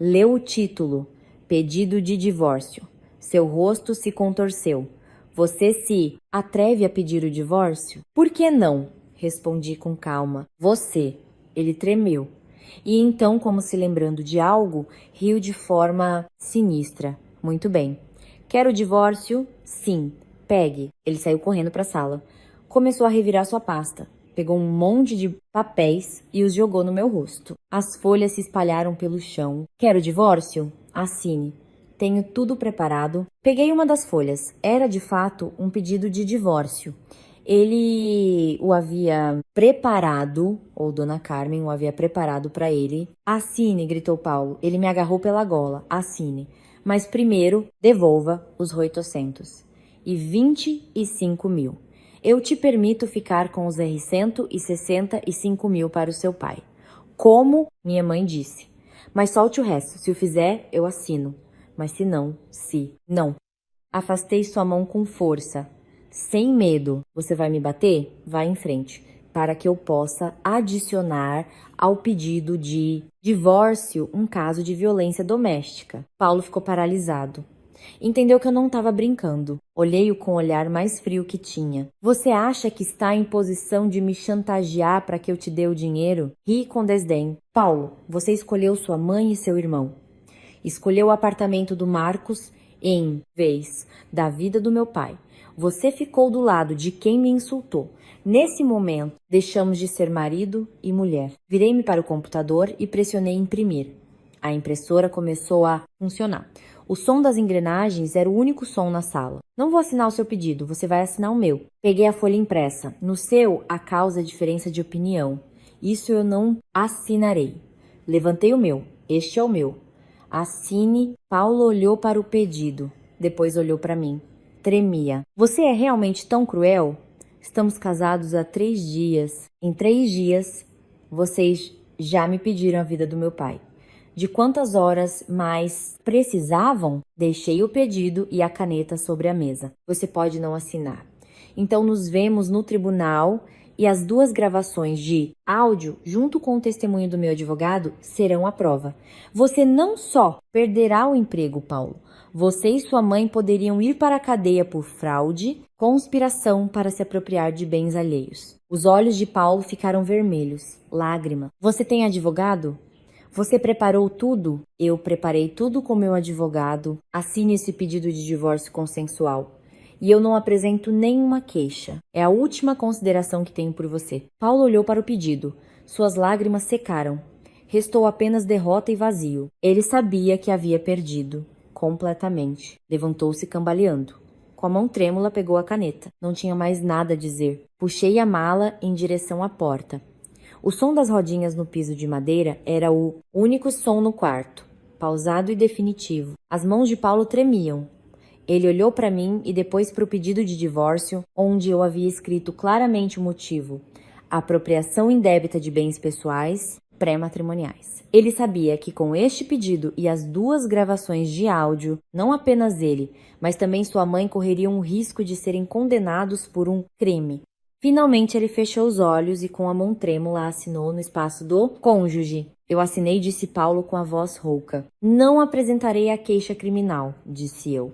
Leu o título. Pedido de divórcio. Seu rosto se contorceu. Você se atreve a pedir o divórcio? Por que não? Respondi com calma. Você. Ele tremeu. E então, como se lembrando de algo, riu de forma sinistra. Muito bem. Quer o divórcio? Sim. Pegue. Ele saiu correndo para a sala. Começou a revirar sua pasta. Pegou um monte de papéis e os jogou no meu rosto. As folhas se espalharam pelo chão. Quer o divórcio? Assine. Tenho tudo preparado. Peguei uma das folhas. Era, de fato, um pedido de divórcio. Ele o havia preparado, ou Dona Carmen o havia preparado para ele. Assine, gritou Paulo. Ele me agarrou pela gola. Assine. Mas primeiro, devolva os 800 e 25 mil. Eu te permito ficar com os R$ 165 mil para o seu pai. Como minha mãe disse. Mas solte o resto. Se o fizer, eu assino. Mas se não, não. Afastei sua mão com força. Sem medo. Você vai me bater? Vá em frente. Para que eu possa adicionar ao pedido de divórcio um caso de violência doméstica. Paulo ficou paralisado. Entendeu que eu não estava brincando. Olhei-o com o olhar mais frio que tinha. Você acha que está em posição de me chantagear para que eu te dê o dinheiro? Ri com desdém. Paulo, você escolheu sua mãe e seu irmão. Escolheu o apartamento do Marcos em vez da vida do meu pai. Você ficou do lado de quem me insultou. Nesse momento, deixamos de ser marido e mulher. Virei-me para o computador e pressionei imprimir. A impressora começou a funcionar. O som das engrenagens era o único som na sala. Não vou assinar o seu pedido, você vai assinar o meu. Peguei a folha impressa. No seu, a causa é diferença de opinião. Isso eu não assinarei. Levantei o meu. Este é o meu. Assine. Paulo olhou para o pedido. Depois olhou para mim. Tremia. Você é realmente tão cruel? Estamos casados há 3 dias. Em 3 dias, vocês já me pediram a vida do meu pai. De quantas horas mais precisavam? Deixei o pedido e a caneta sobre a mesa. Você pode não assinar. Então nos vemos no tribunal e as 2 gravações de áudio, junto com o testemunho do meu advogado, serão a prova. Você não só perderá o emprego, Paulo. Você e sua mãe poderiam ir para a cadeia por fraude, conspiração para se apropriar de bens alheios. Os olhos de Paulo ficaram vermelhos. Lágrima. Você tem advogado? Você preparou tudo? Eu preparei tudo com meu advogado. Assine esse pedido de divórcio consensual. E eu não apresento nenhuma queixa. É a última consideração que tenho por você. Paulo olhou para o pedido. Suas lágrimas secaram. Restou apenas derrota e vazio. Ele sabia que havia perdido. Completamente. Levantou-se cambaleando. Com a mão trêmula pegou a caneta. Não tinha mais nada a dizer. Puxei a mala em direção à porta. O som das rodinhas no piso de madeira era o único som no quarto, pausado e definitivo. As mãos de Paulo tremiam. Ele olhou para mim e depois para o pedido de divórcio, onde eu havia escrito claramente o motivo: apropriação indébita de bens pessoais pré-matrimoniais. Ele sabia que com este pedido e as 2 gravações de áudio, não apenas ele, mas também sua mãe correriam o risco de serem condenados por um crime. Finalmente ele fechou os olhos e com a mão trêmula assinou no espaço do cônjuge. Eu assinei, disse Paulo com a voz rouca. Não apresentarei a queixa criminal, disse eu.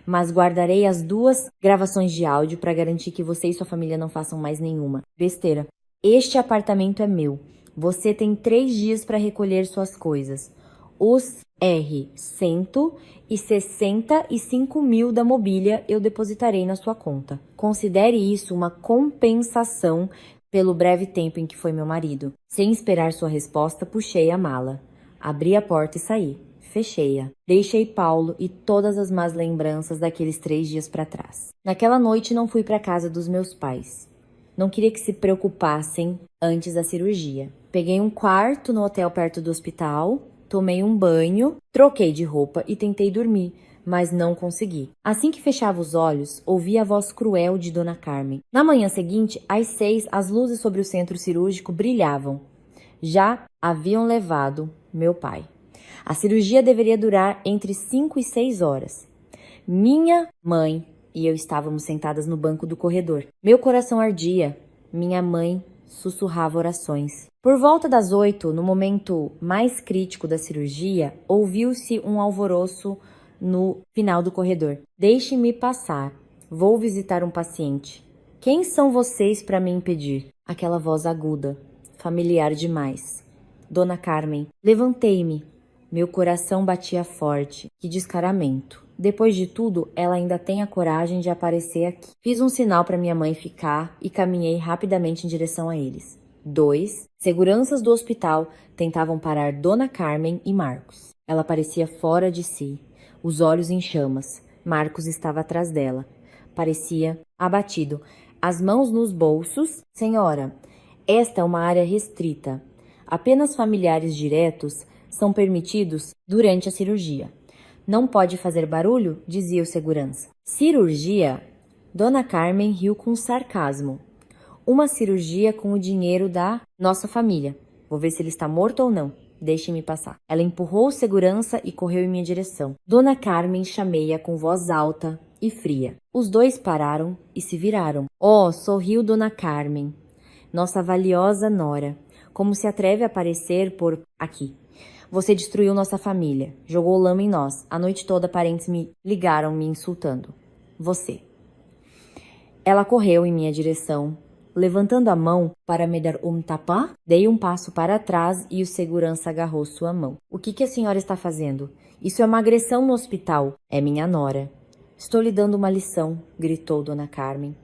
Mas guardarei as 2 gravações de áudio para garantir que você e sua família não façam mais nenhuma. Besteira. Este apartamento é meu. Você tem 3 dias para recolher suas coisas. Os R$ 165 mil da mobília eu depositarei na sua conta. Considere isso uma compensação pelo breve tempo em que foi meu marido. Sem esperar sua resposta, puxei a mala. Abri a porta e saí. Fechei-a. Deixei Paulo e todas as más lembranças daqueles 3 dias para trás. Naquela noite não fui para casa dos meus pais. Não queria que se preocupassem antes da cirurgia. Peguei um quarto no hotel perto do hospital, tomei um banho, troquei de roupa e tentei dormir, mas não consegui. Assim que fechava os olhos, ouvi a voz cruel de Dona Carmen. Na manhã seguinte, às 6, as luzes sobre o centro cirúrgico brilhavam. Já haviam levado meu pai. A cirurgia deveria durar entre 5 e 6 horas. Minha mãe e eu estávamos sentadas no banco do corredor. Meu coração ardia. Minha mãe sussurrava orações. Por volta das 8, no momento mais crítico da cirurgia, ouviu-se um alvoroço no final do corredor. Deixe-me passar. Vou visitar um paciente. Quem são vocês para me impedir? Aquela voz aguda, familiar demais. Dona Carmen. Levantei-me. Meu coração batia forte. Que descaramento. Depois de tudo, ela ainda tem a coragem de aparecer aqui. Fiz um sinal para minha mãe ficar e caminhei rapidamente em direção a eles. 2 seguranças do hospital tentavam parar Dona Carmen e Marcos. Ela parecia fora de si, os olhos em chamas. Marcos estava atrás dela. Parecia abatido, as mãos nos bolsos. Senhora, esta é uma área restrita. Apenas familiares diretos são permitidos durante a cirurgia. Não pode fazer barulho, dizia o segurança. Cirurgia? Dona Carmen riu com sarcasmo. Uma cirurgia com o dinheiro da nossa família. Vou ver se ele está morto ou não. Deixe-me passar. Ela empurrou o segurança e correu em minha direção. Dona Carmen chamei-a com voz alta e fria. Os 2 pararam e se viraram. Oh, sorriu Dona Carmen. Nossa valiosa nora. Como se atreve a aparecer por aqui? Você destruiu nossa família. Jogou lama em nós. A noite toda parentes me ligaram me insultando. Você. Ela correu em minha direção. Levantando a mão para me dar um tapa, dei um passo para trás e o segurança agarrou sua mão. O que a senhora está fazendo? Isso é uma agressão no hospital. É minha nora. Estou lhe dando uma lição, gritou Dona Carmen.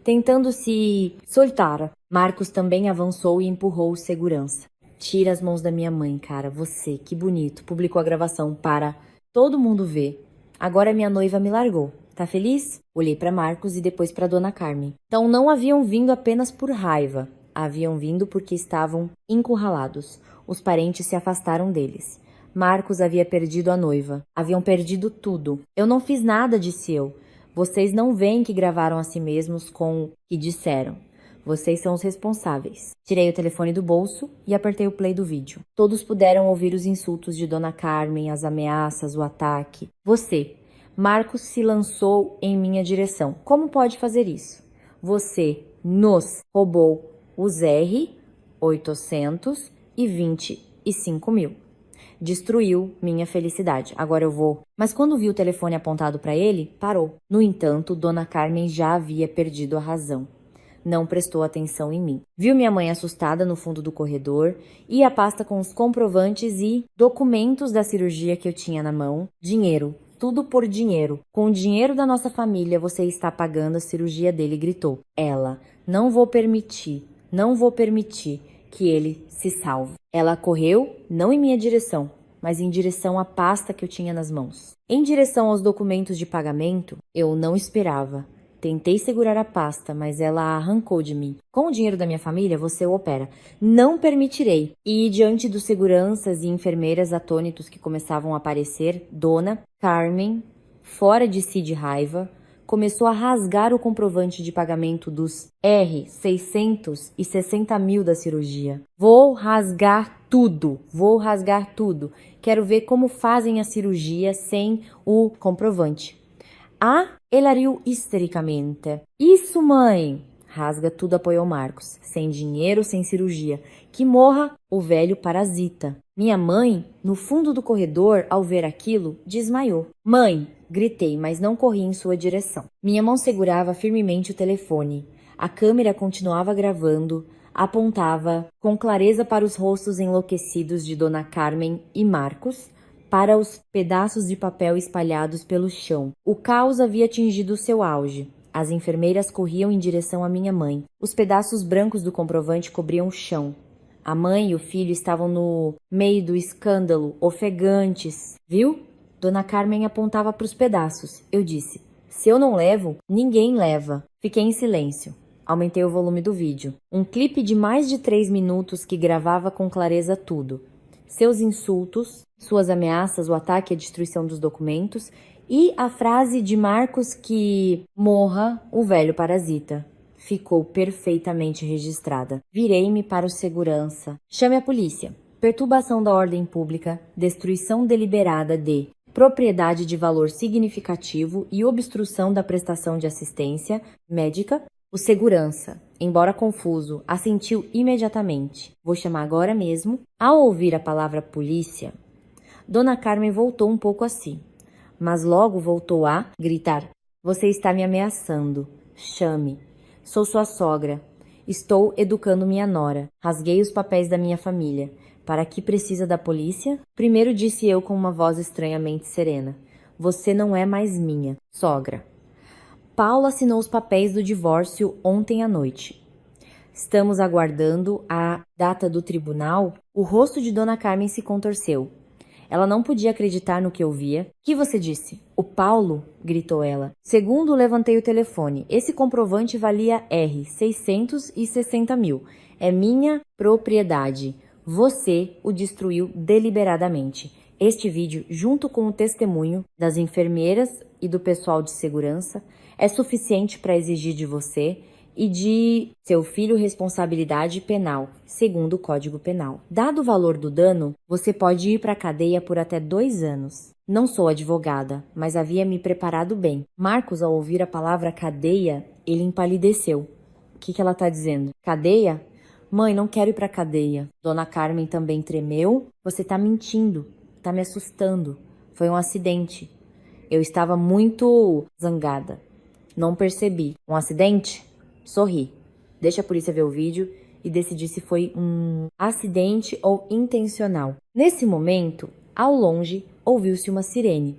Tentando se soltar, Marcos também avançou e empurrou o segurança. Tira as mãos da minha mãe, cara. Você, que bonito. Publicou a gravação para todo mundo ver. Agora minha noiva me largou. Tá feliz? Olhei para Marcos e depois para Dona Carmen. Então não haviam vindo apenas por raiva. Haviam vindo porque estavam encurralados. Os parentes se afastaram deles. Marcos havia perdido a noiva. Haviam perdido tudo. Eu não fiz nada, disse eu. Vocês não veem que gravaram a si mesmos com o que disseram. Vocês são os responsáveis. Tirei o telefone do bolso e apertei o play do vídeo. Todos puderam ouvir os insultos de Dona Carmen, as ameaças, o ataque. Você. Marcos se lançou em minha direção. Como pode fazer isso? Você nos roubou os R$825.000. Destruiu minha felicidade. Agora eu vou. Mas quando vi o telefone apontado para ele, parou. No entanto, Dona Carmen já havia perdido a razão. Não prestou atenção em mim. Viu minha mãe assustada no fundo do corredor e a pasta com os comprovantes e documentos da cirurgia que eu tinha na mão. Dinheiro. Tudo por dinheiro. Com o dinheiro da nossa família, você está pagando a cirurgia dele, gritou. Ela, não vou permitir que ele se salve. Ela correu, não em minha direção, mas em direção à pasta que eu tinha nas mãos. Em direção aos documentos de pagamento, eu não esperava. Tentei segurar a pasta, mas ela a arrancou de mim. Com o dinheiro da minha família, você o opera. Não permitirei. E diante dos seguranças e enfermeiras atônitos que começavam a aparecer, Dona Carmen, fora de si de raiva, começou a rasgar o comprovante de pagamento dos R$660.000 da cirurgia. Vou rasgar tudo. Quero ver como fazem a cirurgia sem o comprovante. Ah, ela riu histericamente. Isso, mãe! Rasga tudo, apoiou Marcos. Sem dinheiro, sem cirurgia. Que morra o velho parasita. Minha mãe, no fundo do corredor, ao ver aquilo, desmaiou. Mãe! Gritei, mas não corri em sua direção. Minha mão segurava firmemente o telefone. A câmera continuava gravando, apontava com clareza para os rostos enlouquecidos de Dona Carmen e Marcos, para os pedaços de papel espalhados pelo chão. O caos havia atingido seu auge. As enfermeiras corriam em direção à minha mãe. Os pedaços brancos do comprovante cobriam o chão. A mãe e o filho estavam no meio do escândalo, ofegantes. Viu? Dona Carmen apontava para os pedaços. Eu disse: se eu não levo, ninguém leva. Fiquei em silêncio. Aumentei o volume do vídeo. Um clipe de mais de 3 minutos que gravava com clareza tudo. Seus insultos, suas ameaças, o ataque e a destruição dos documentos e a frase de Marcos que morra o velho parasita. Ficou perfeitamente registrada. Virei-me para o segurança. Chame a polícia. Perturbação da ordem pública, destruição deliberada de propriedade de valor significativo e obstrução da prestação de assistência médica. O segurança, embora confuso, assentiu imediatamente. Vou chamar agora mesmo. Ao ouvir a palavra polícia, Dona Carmen voltou um pouco a si, mas logo voltou a gritar: você está me ameaçando. Chame. Sou sua sogra. Estou educando minha nora. Rasguei os papéis da minha família. Para que precisa da polícia? Primeiro disse eu com uma voz estranhamente serena. Você não é mais minha sogra. Paulo assinou os papéis do divórcio ontem à noite. Estamos aguardando a data do tribunal. O rosto de Dona Carmen se contorceu. Ela não podia acreditar no que ouvia. Que você disse? O Paulo? Gritou ela. Segundo, levantei o telefone. Esse comprovante valia R$ 660 mil. É minha propriedade. Você o destruiu deliberadamente. Este vídeo, junto com o testemunho das enfermeiras e do pessoal de segurança, é suficiente para exigir de você e de seu filho responsabilidade penal, segundo o Código Penal. Dado o valor do dano, você pode ir para a cadeia por até 2 anos. Não sou advogada, mas havia me preparado bem. Marcos, ao ouvir a palavra cadeia, ele empalideceu. O que ela está dizendo? Cadeia? Mãe, não quero ir para a cadeia. Dona Carmen também tremeu. Você está mentindo. Está me assustando. Foi um acidente. Eu estava muito zangada. Não percebi. Um acidente? Sorri. Deixa a polícia ver o vídeo e decidir se foi um acidente ou intencional. Nesse momento, ao longe, ouviu-se uma sirene.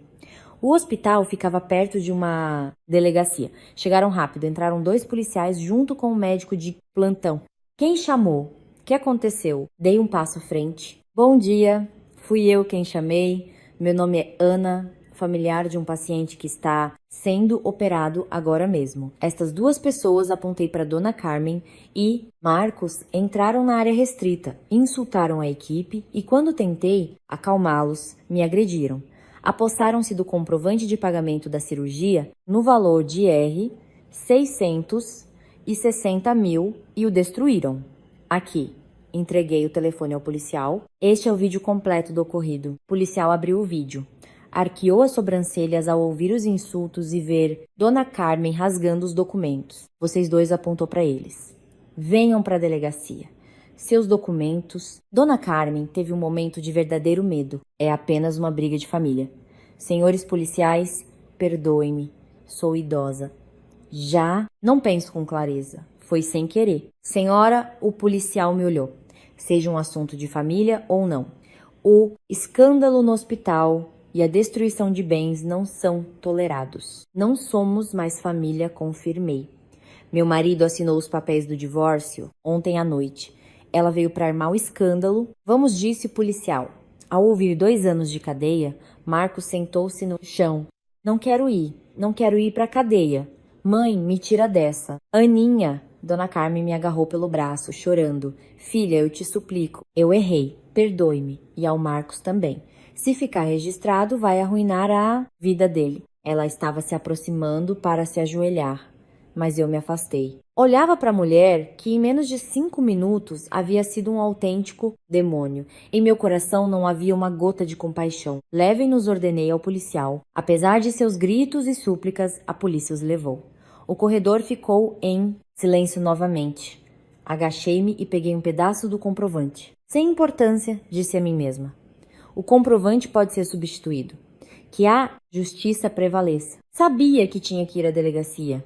O hospital ficava perto de uma delegacia. Chegaram rápido, entraram 2 policiais junto com o médico de plantão. Quem chamou? O que aconteceu? Dei um passo à frente. Bom dia, fui eu quem chamei. Meu nome é Ana, familiar de um paciente que está sendo operado agora mesmo. Estas 2 pessoas, apontei para Dona Carmen e Marcos, entraram na área restrita, insultaram a equipe e quando tentei acalmá-los, me agrediram. Apossaram-se do comprovante de pagamento da cirurgia no valor de R$ 660 mil e o destruíram. Aqui, entreguei o telefone ao policial. Este é o vídeo completo do ocorrido. O policial abriu o vídeo. Arqueou as sobrancelhas ao ouvir os insultos e ver Dona Carmen rasgando os documentos. Vocês 2 apontou para eles. Venham para a delegacia. Seus documentos. Dona Carmen teve um momento de verdadeiro medo. É apenas uma briga de família. Senhores policiais, perdoem-me. Sou idosa. Já não penso com clareza. Foi sem querer. Senhora, o policial me olhou. Seja um assunto de família ou não. O escândalo no hospital e a destruição de bens não são tolerados. Não somos mais família, confirmei. Meu marido assinou os papéis do divórcio ontem à noite. Ela veio para armar o escândalo. Vamos, disse o policial. Ao ouvir 2 anos de cadeia, Marcos sentou-se no chão. Não quero ir para a cadeia. Mãe, me tira dessa. Aninha, Dona Carmen me agarrou pelo braço, chorando. Filha, eu te suplico. Eu errei. Perdoe-me. E ao Marcos também. Se ficar registrado, vai arruinar a vida dele. Ela estava se aproximando para se ajoelhar, mas eu me afastei. Olhava para a mulher que em menos de 5 minutos havia sido um autêntico demônio. Em meu coração não havia uma gota de compaixão. Levem-nos, ordenei ao policial. Apesar de seus gritos e súplicas, a polícia os levou. O corredor ficou em silêncio novamente. Agachei-me e peguei um pedaço do comprovante. Sem importância, disse a mim mesma. O comprovante pode ser substituído. Que a justiça prevaleça. Sabia que tinha que ir à delegacia,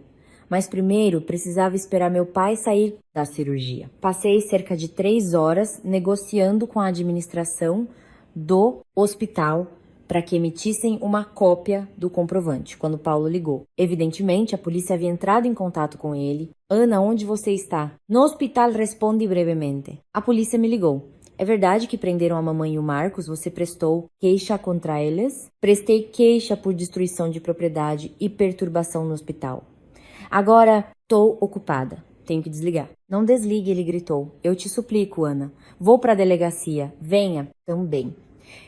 mas primeiro precisava esperar meu pai sair da cirurgia. Passei cerca de 3 horas negociando com a administração do hospital para que emitissem uma cópia do comprovante quando Paulo ligou. Evidentemente, a polícia havia entrado em contato com ele. Ana, onde você está? No hospital, responde brevemente. A polícia me ligou. É verdade que prenderam a mamãe e o Marcos? Você prestou queixa contra eles? Prestei queixa por destruição de propriedade e perturbação no hospital. Agora, estou ocupada. Tenho que desligar. Não desligue, ele gritou. Eu te suplico, Ana. Vou para a delegacia. Venha. Também.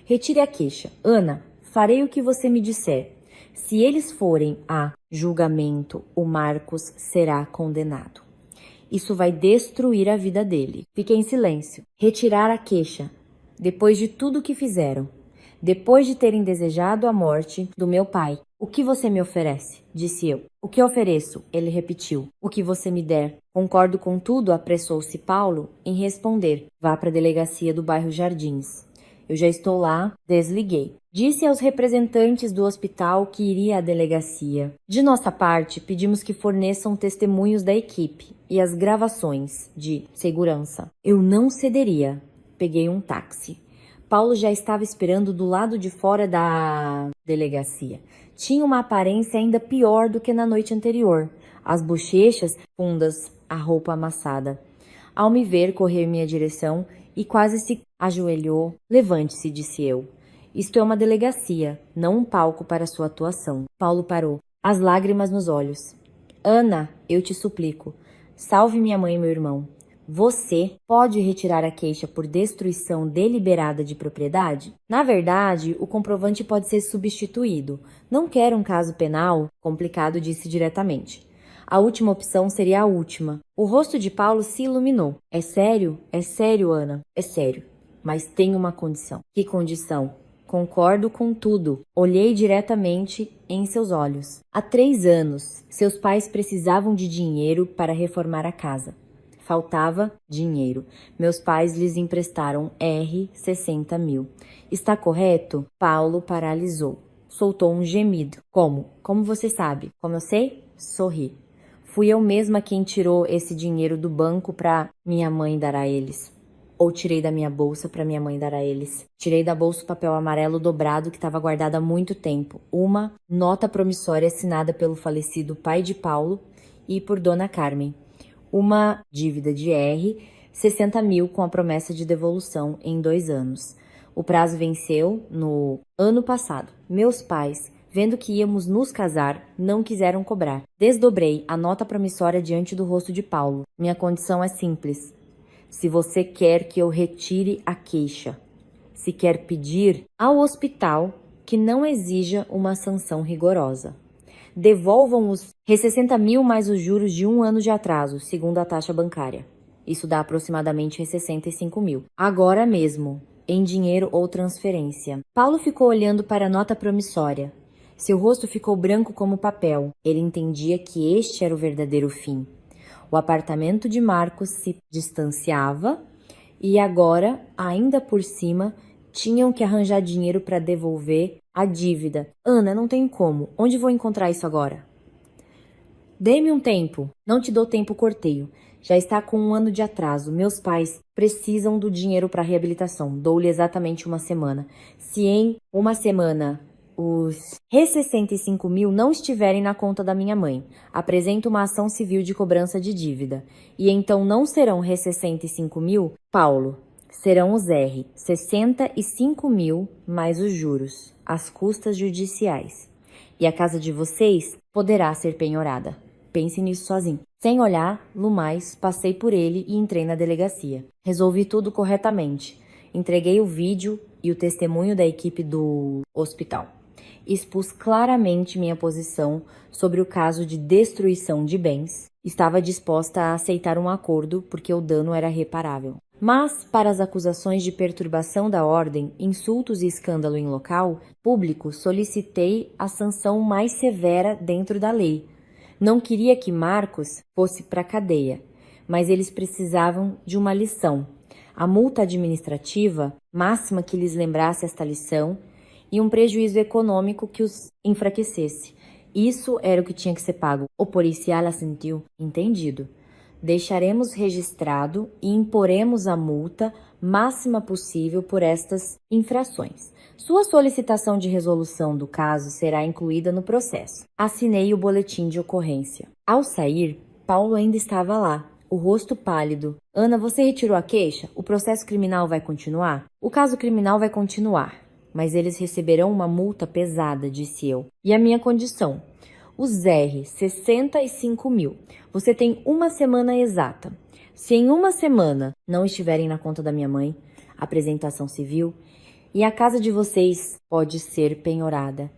Retire a queixa. Ana, farei o que você me disser. Se eles forem a julgamento, o Marcos será condenado. Isso vai destruir a vida dele. Fiquei em silêncio. Retirar a queixa. Depois de tudo o que fizeram. Depois de terem desejado a morte do meu pai. O que você me oferece? Disse eu. O que ofereço? Ele repetiu. O que você me der. Concordo com tudo, apressou-se Paulo em responder. Vá para a delegacia do bairro Jardins. Eu já estou lá, desliguei. Disse aos representantes do hospital que iria à delegacia. De nossa parte, pedimos que forneçam testemunhos da equipe e as gravações de segurança. Eu não cederia. Peguei um táxi. Paulo já estava esperando do lado de fora da delegacia. Tinha uma aparência ainda pior do que na noite anterior. As bochechas fundas, a roupa amassada. Ao me ver, correu em minha direção e quase se ajoelhou. Levante-se, disse eu. Isto é uma delegacia, não um palco para sua atuação. Paulo parou, as lágrimas nos olhos. Ana, eu te suplico, salve minha mãe e meu irmão. Você pode retirar a queixa por destruição deliberada de propriedade? Na verdade, o comprovante pode ser substituído. Não quero um caso penal complicado, disse diretamente. A última opção seria a última. O rosto de Paulo se iluminou. É sério? É sério, Ana? É sério. Mas tem uma condição. Que condição? Concordo com tudo. Olhei diretamente em seus olhos. Há 3 anos, seus pais precisavam de dinheiro para reformar a casa. Faltava dinheiro. Meus pais lhes emprestaram 60 mil. Está correto? Paulo paralisou. Soltou um gemido. Como? Como você sabe? Como eu sei? Sorri. Fui eu mesma quem tirou esse dinheiro do banco para minha mãe dar a eles. Ou tirei da minha bolsa para minha mãe dar a eles. Tirei da bolsa o papel amarelo dobrado que estava guardado há muito tempo. Uma nota promissória assinada pelo falecido pai de Paulo e por Dona Carmen. Uma dívida de 60 mil com a promessa de devolução em 2 anos. O prazo venceu no ano passado. Meus pais, vendo que íamos nos casar, não quiseram cobrar. Desdobrei a nota promissória diante do rosto de Paulo. Minha condição é simples. Se você quer que eu retire a queixa, se quer pedir ao hospital que não exija uma sanção rigorosa. Devolvam os 60 mil mais os juros de 1 ano de atraso, segundo a taxa bancária. Isso dá aproximadamente 65 mil. Agora mesmo, em dinheiro ou transferência. Paulo ficou olhando para a nota promissória. Seu rosto ficou branco como papel. Ele entendia que este era o verdadeiro fim. O apartamento de Marcos se distanciava e agora, ainda por cima, tinham que arranjar dinheiro para devolver a dívida. Ana, não tem como. Onde vou encontrar isso agora? Dê-me um tempo. Não te dou tempo, corteio. Já está com 1 ano de atraso. Meus pais precisam do dinheiro para reabilitação. Dou-lhe exatamente 1 semana. Se em 1 semana os 65 mil não estiverem na conta da minha mãe, apresento uma ação civil de cobrança de dívida. E então não serão 65 mil, Paulo. Serão os 65 mil mais os juros, as custas judiciais. E a casa de vocês poderá ser penhorada. Pense nisso sozinho. Sem olhar, no mais, passei por ele e entrei na delegacia. Resolvi tudo corretamente. Entreguei o vídeo e o testemunho da equipe do hospital. Expus claramente minha posição sobre o caso de destruição de bens. Estava disposta a aceitar um acordo porque o dano era reparável. Mas, para as acusações de perturbação da ordem, insultos e escândalo em local público, solicitei a sanção mais severa dentro da lei. Não queria que Marcos fosse para a cadeia, mas eles precisavam de uma lição. A multa administrativa máxima que lhes lembrasse esta lição e um prejuízo econômico que os enfraquecesse. Isso era o que tinha que ser pago. O policial assentiu. Entendido. Deixaremos registrado e imporemos a multa máxima possível por estas infrações. Sua solicitação de resolução do caso será incluída no processo. Assinei o boletim de ocorrência. Ao sair, Paulo ainda estava lá, o rosto pálido. Ana, você retirou a queixa? O processo criminal vai continuar? O caso criminal vai continuar, mas eles receberão uma multa pesada, disse eu. E a minha condição? Os R, 65 mil. Você tem uma semana exata. Se em uma semana não estiverem na conta da minha mãe, apresentação civil, e a casa de vocês pode ser penhorada.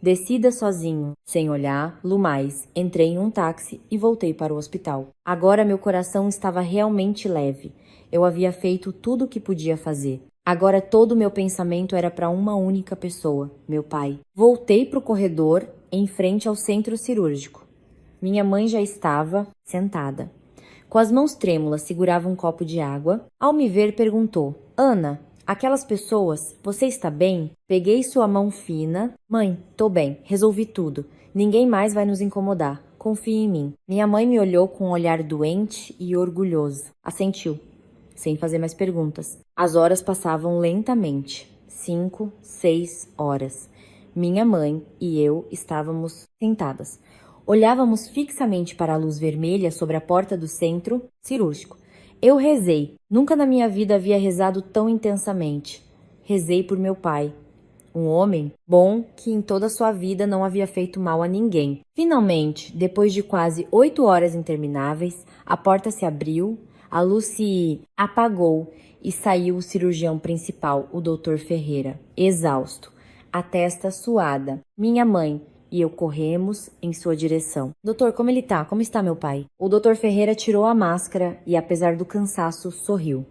Decida sozinho, sem olhar, Lumais. Entrei em um táxi e voltei para o hospital. Agora meu coração estava realmente leve. Eu havia feito tudo o que podia fazer. Agora todo o meu pensamento era para uma única pessoa, meu pai. Voltei para o corredor, em frente ao centro cirúrgico. Minha mãe já estava sentada. Com as mãos trêmulas, segurava um copo de água. Ao me ver, perguntou: Ana, aquelas pessoas, você está bem? Peguei sua mão fina. Mãe, tô bem, resolvi tudo. Ninguém mais vai nos incomodar. Confie em mim. Minha mãe me olhou com um olhar doente e orgulhoso. Assentiu, sem fazer mais perguntas. As horas passavam lentamente. 5, 6 horas. Minha mãe e eu estávamos sentadas. Olhávamos fixamente para a luz vermelha sobre a porta do centro cirúrgico. Eu rezei. Nunca na minha vida havia rezado tão intensamente. Rezei por meu pai. Um homem bom que em toda a sua vida não havia feito mal a ninguém. Finalmente, depois de quase 8 horas intermináveis, a porta se abriu, a luz se apagou e saiu o cirurgião principal, o Dr. Ferreira, exausto, a testa suada. Minha mãe e eu corremos em sua direção. Doutor, como ele tá? Como está meu pai? O Dr. Ferreira tirou a máscara e, apesar do cansaço, sorriu.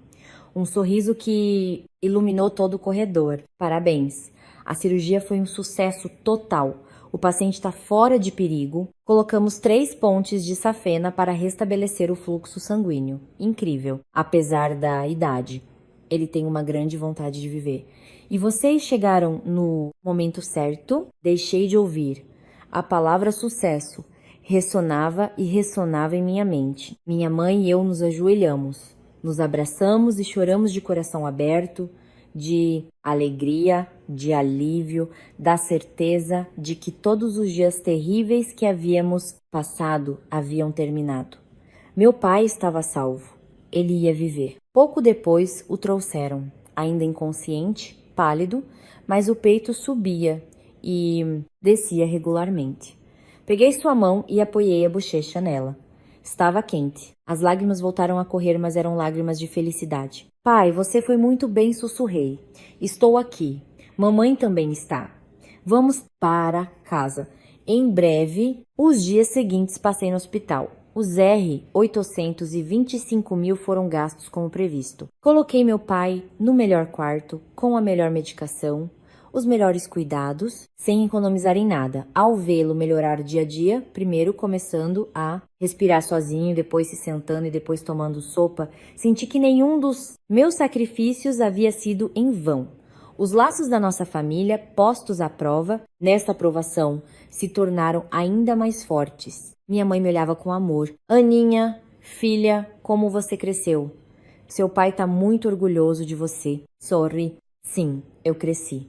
Um sorriso que iluminou todo o corredor. Parabéns. A cirurgia foi um sucesso total. O paciente está fora de perigo. Colocamos 3 pontes de safena para restabelecer o fluxo sanguíneo. Incrível. Apesar da idade, ele tem uma grande vontade de viver. E vocês chegaram no momento certo. Deixei de ouvir. A palavra sucesso ressonava e ressonava em minha mente. Minha mãe e eu nos ajoelhamos, nos abraçamos e choramos de coração aberto, de alegria, de alívio, da certeza de que todos os dias terríveis que havíamos passado haviam terminado. Meu pai estava salvo. Ele ia viver. Pouco depois o trouxeram, ainda inconsciente, pálido, mas o peito subia e descia regularmente. Peguei sua mão e apoiei a bochecha nela. Estava quente. As lágrimas voltaram a correr, mas eram lágrimas de felicidade. Pai, você foi muito bem, sussurrei. Estou aqui. Mamãe também está. Vamos para casa. Em breve, os dias seguintes passei no hospital. Os R, 825 mil foram gastos como previsto. Coloquei meu pai no melhor quarto, com a melhor medicação, os melhores cuidados, sem economizar em nada. Ao vê-lo melhorar dia a dia, primeiro começando a respirar sozinho, depois se sentando e depois tomando sopa, senti que nenhum dos meus sacrifícios havia sido em vão. Os laços da nossa família, postos à prova, nesta aprovação, se tornaram ainda mais fortes. Minha mãe me olhava com amor. Aninha, filha, como você cresceu. Seu pai está muito orgulhoso de você. Sorry. Sim, eu cresci.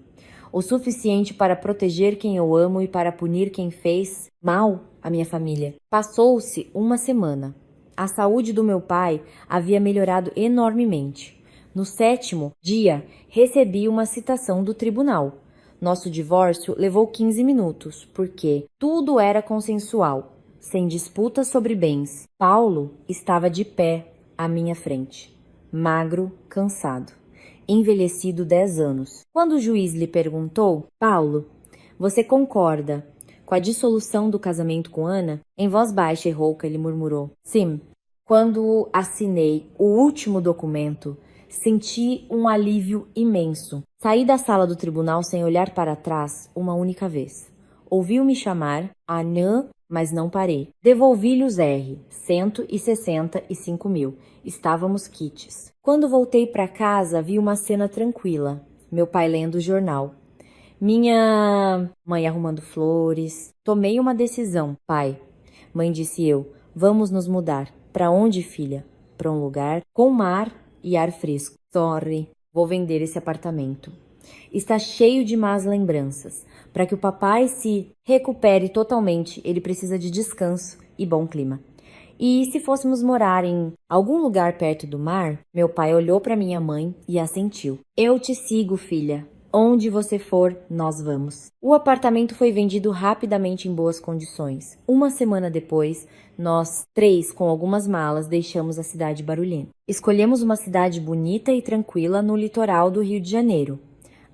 O suficiente para proteger quem eu amo e para punir quem fez mal à minha família. Passou-se uma semana. A saúde do meu pai havia melhorado enormemente. No 7º dia, recebi uma citação do tribunal. Nosso divórcio levou 15 minutos, porque tudo era consensual, sem disputas sobre bens. Paulo estava de pé à minha frente, magro, cansado. Envelhecido 10 anos. Quando o juiz lhe perguntou: Paulo, você concorda com a dissolução do casamento com Ana? Em voz baixa e rouca, ele murmurou: sim. Quando assinei o último documento, senti um alívio imenso. Saí da sala do tribunal sem olhar para trás uma única vez. Ouviu-me chamar, Anã, mas não parei. Devolvi-lhe os R, 165 mil. Estávamos quites. Quando voltei para casa, vi uma cena tranquila. Meu pai lendo o jornal. Minha mãe arrumando flores. Tomei uma decisão, pai. Mãe, disse eu, vamos nos mudar. Pra onde, filha? Pra um lugar com mar e ar fresco. Sorry, vou vender esse apartamento. Está cheio de más lembranças. Para que o papai se recupere totalmente, ele precisa de descanso e bom clima. E se fôssemos morar em algum lugar perto do mar, meu pai olhou para minha mãe e assentiu. Eu te sigo, filha. Onde você for, nós vamos. O apartamento foi vendido rapidamente em boas condições. Uma semana depois, nós três, com algumas malas, deixamos a cidade barulhenta. Escolhemos uma cidade bonita e tranquila no litoral do Rio de Janeiro.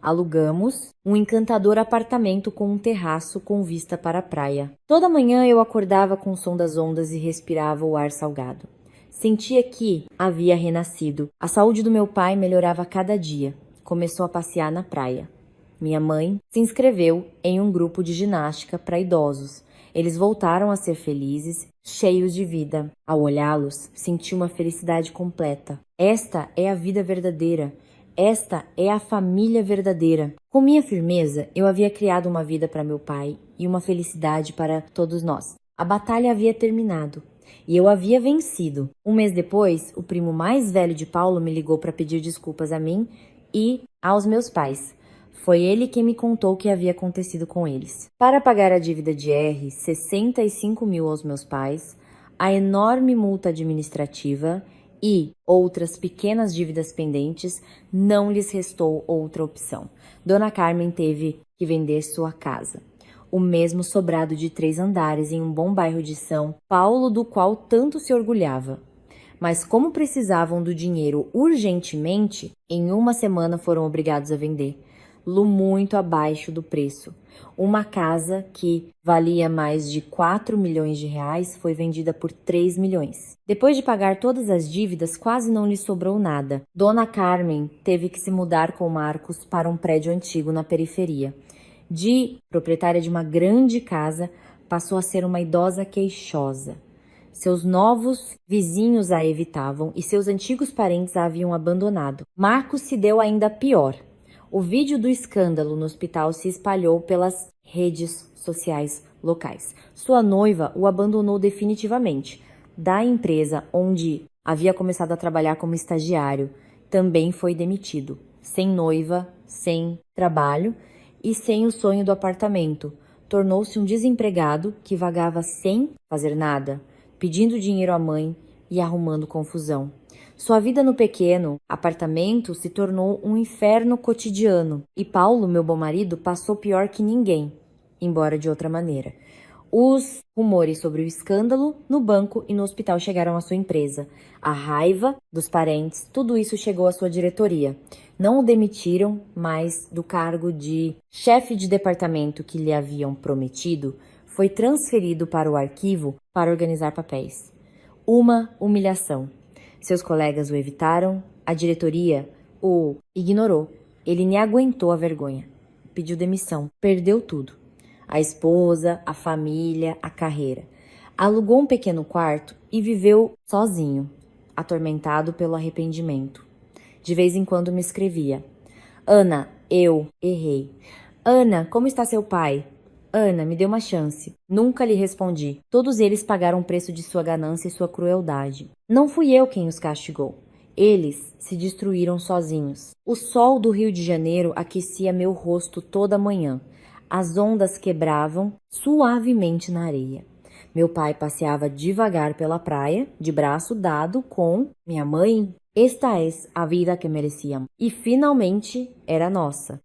Alugamos um encantador apartamento com um terraço com vista para a praia. Toda manhã eu acordava com o som das ondas e respirava o ar salgado. Sentia que havia renascido. A saúde do meu pai melhorava a cada dia. Começou a passear na praia. Minha mãe se inscreveu em um grupo de ginástica para idosos. Eles voltaram a ser felizes, cheios de vida. Ao olhá-los, senti uma felicidade completa. Esta é a vida verdadeira. Esta é a família verdadeira. Com minha firmeza, eu havia criado uma vida para meu pai e uma felicidade para todos nós. A batalha havia terminado e eu havia vencido. Um mês depois, o primo mais velho de Paulo me ligou para pedir desculpas a mim e aos meus pais. Foi ele quem me contou o que havia acontecido com eles. Para pagar a dívida de R, 65 mil aos meus pais, a enorme multa administrativa e outras pequenas dívidas pendentes, não lhes restou outra opção. Dona Carmen teve que vender sua casa. O mesmo sobrado de 3 andares em um bom bairro de São Paulo, do qual tanto se orgulhava. Mas como precisavam do dinheiro urgentemente, em uma semana foram obrigados a vender, muito abaixo do preço. Uma casa que valia mais de 4 milhões de reais foi vendida por 3 milhões. Depois de pagar todas as dívidas, quase não lhe sobrou nada. Dona Carmen teve que se mudar com Marcos para um prédio antigo na periferia. De proprietária de uma grande casa, passou a ser uma idosa queixosa. Seus novos vizinhos a evitavam e seus antigos parentes a haviam abandonado. Marcos se deu ainda pior. O vídeo do escândalo no hospital se espalhou pelas redes sociais locais. Sua noiva o abandonou definitivamente. Da empresa onde havia começado a trabalhar como estagiário, também foi demitido. Sem noiva, sem trabalho e sem o sonho do apartamento. Tornou-se um desempregado que vagava sem fazer nada, pedindo dinheiro à mãe e arrumando confusão. Sua vida no pequeno apartamento se tornou um inferno cotidiano e Paulo, meu bom marido, passou pior que ninguém, embora de outra maneira. Os rumores sobre o escândalo no banco e no hospital chegaram à sua empresa. A raiva dos parentes, tudo isso chegou à sua diretoria. Não o demitiram, mas do cargo de chefe de departamento que lhe haviam prometido, foi transferido para o arquivo para organizar papéis. Uma humilhação. Seus colegas o evitaram, a diretoria o ignorou. Ele nem aguentou a vergonha. Pediu demissão, perdeu tudo. A esposa, a família, a carreira. Alugou um pequeno quarto e viveu sozinho, atormentado pelo arrependimento. De vez em quando me escrevia: Ana, eu errei. Ana, como está seu pai? Ana, me dê uma chance. Nunca lhe respondi. Todos eles pagaram o preço de sua ganância e sua crueldade. Não fui eu quem os castigou. Eles se destruíram sozinhos. O sol do Rio de Janeiro aquecia meu rosto toda manhã. As ondas quebravam suavemente na areia. Meu pai passeava devagar pela praia, de braço dado com minha mãe. Esta é a vida que merecíamos. E finalmente era nossa.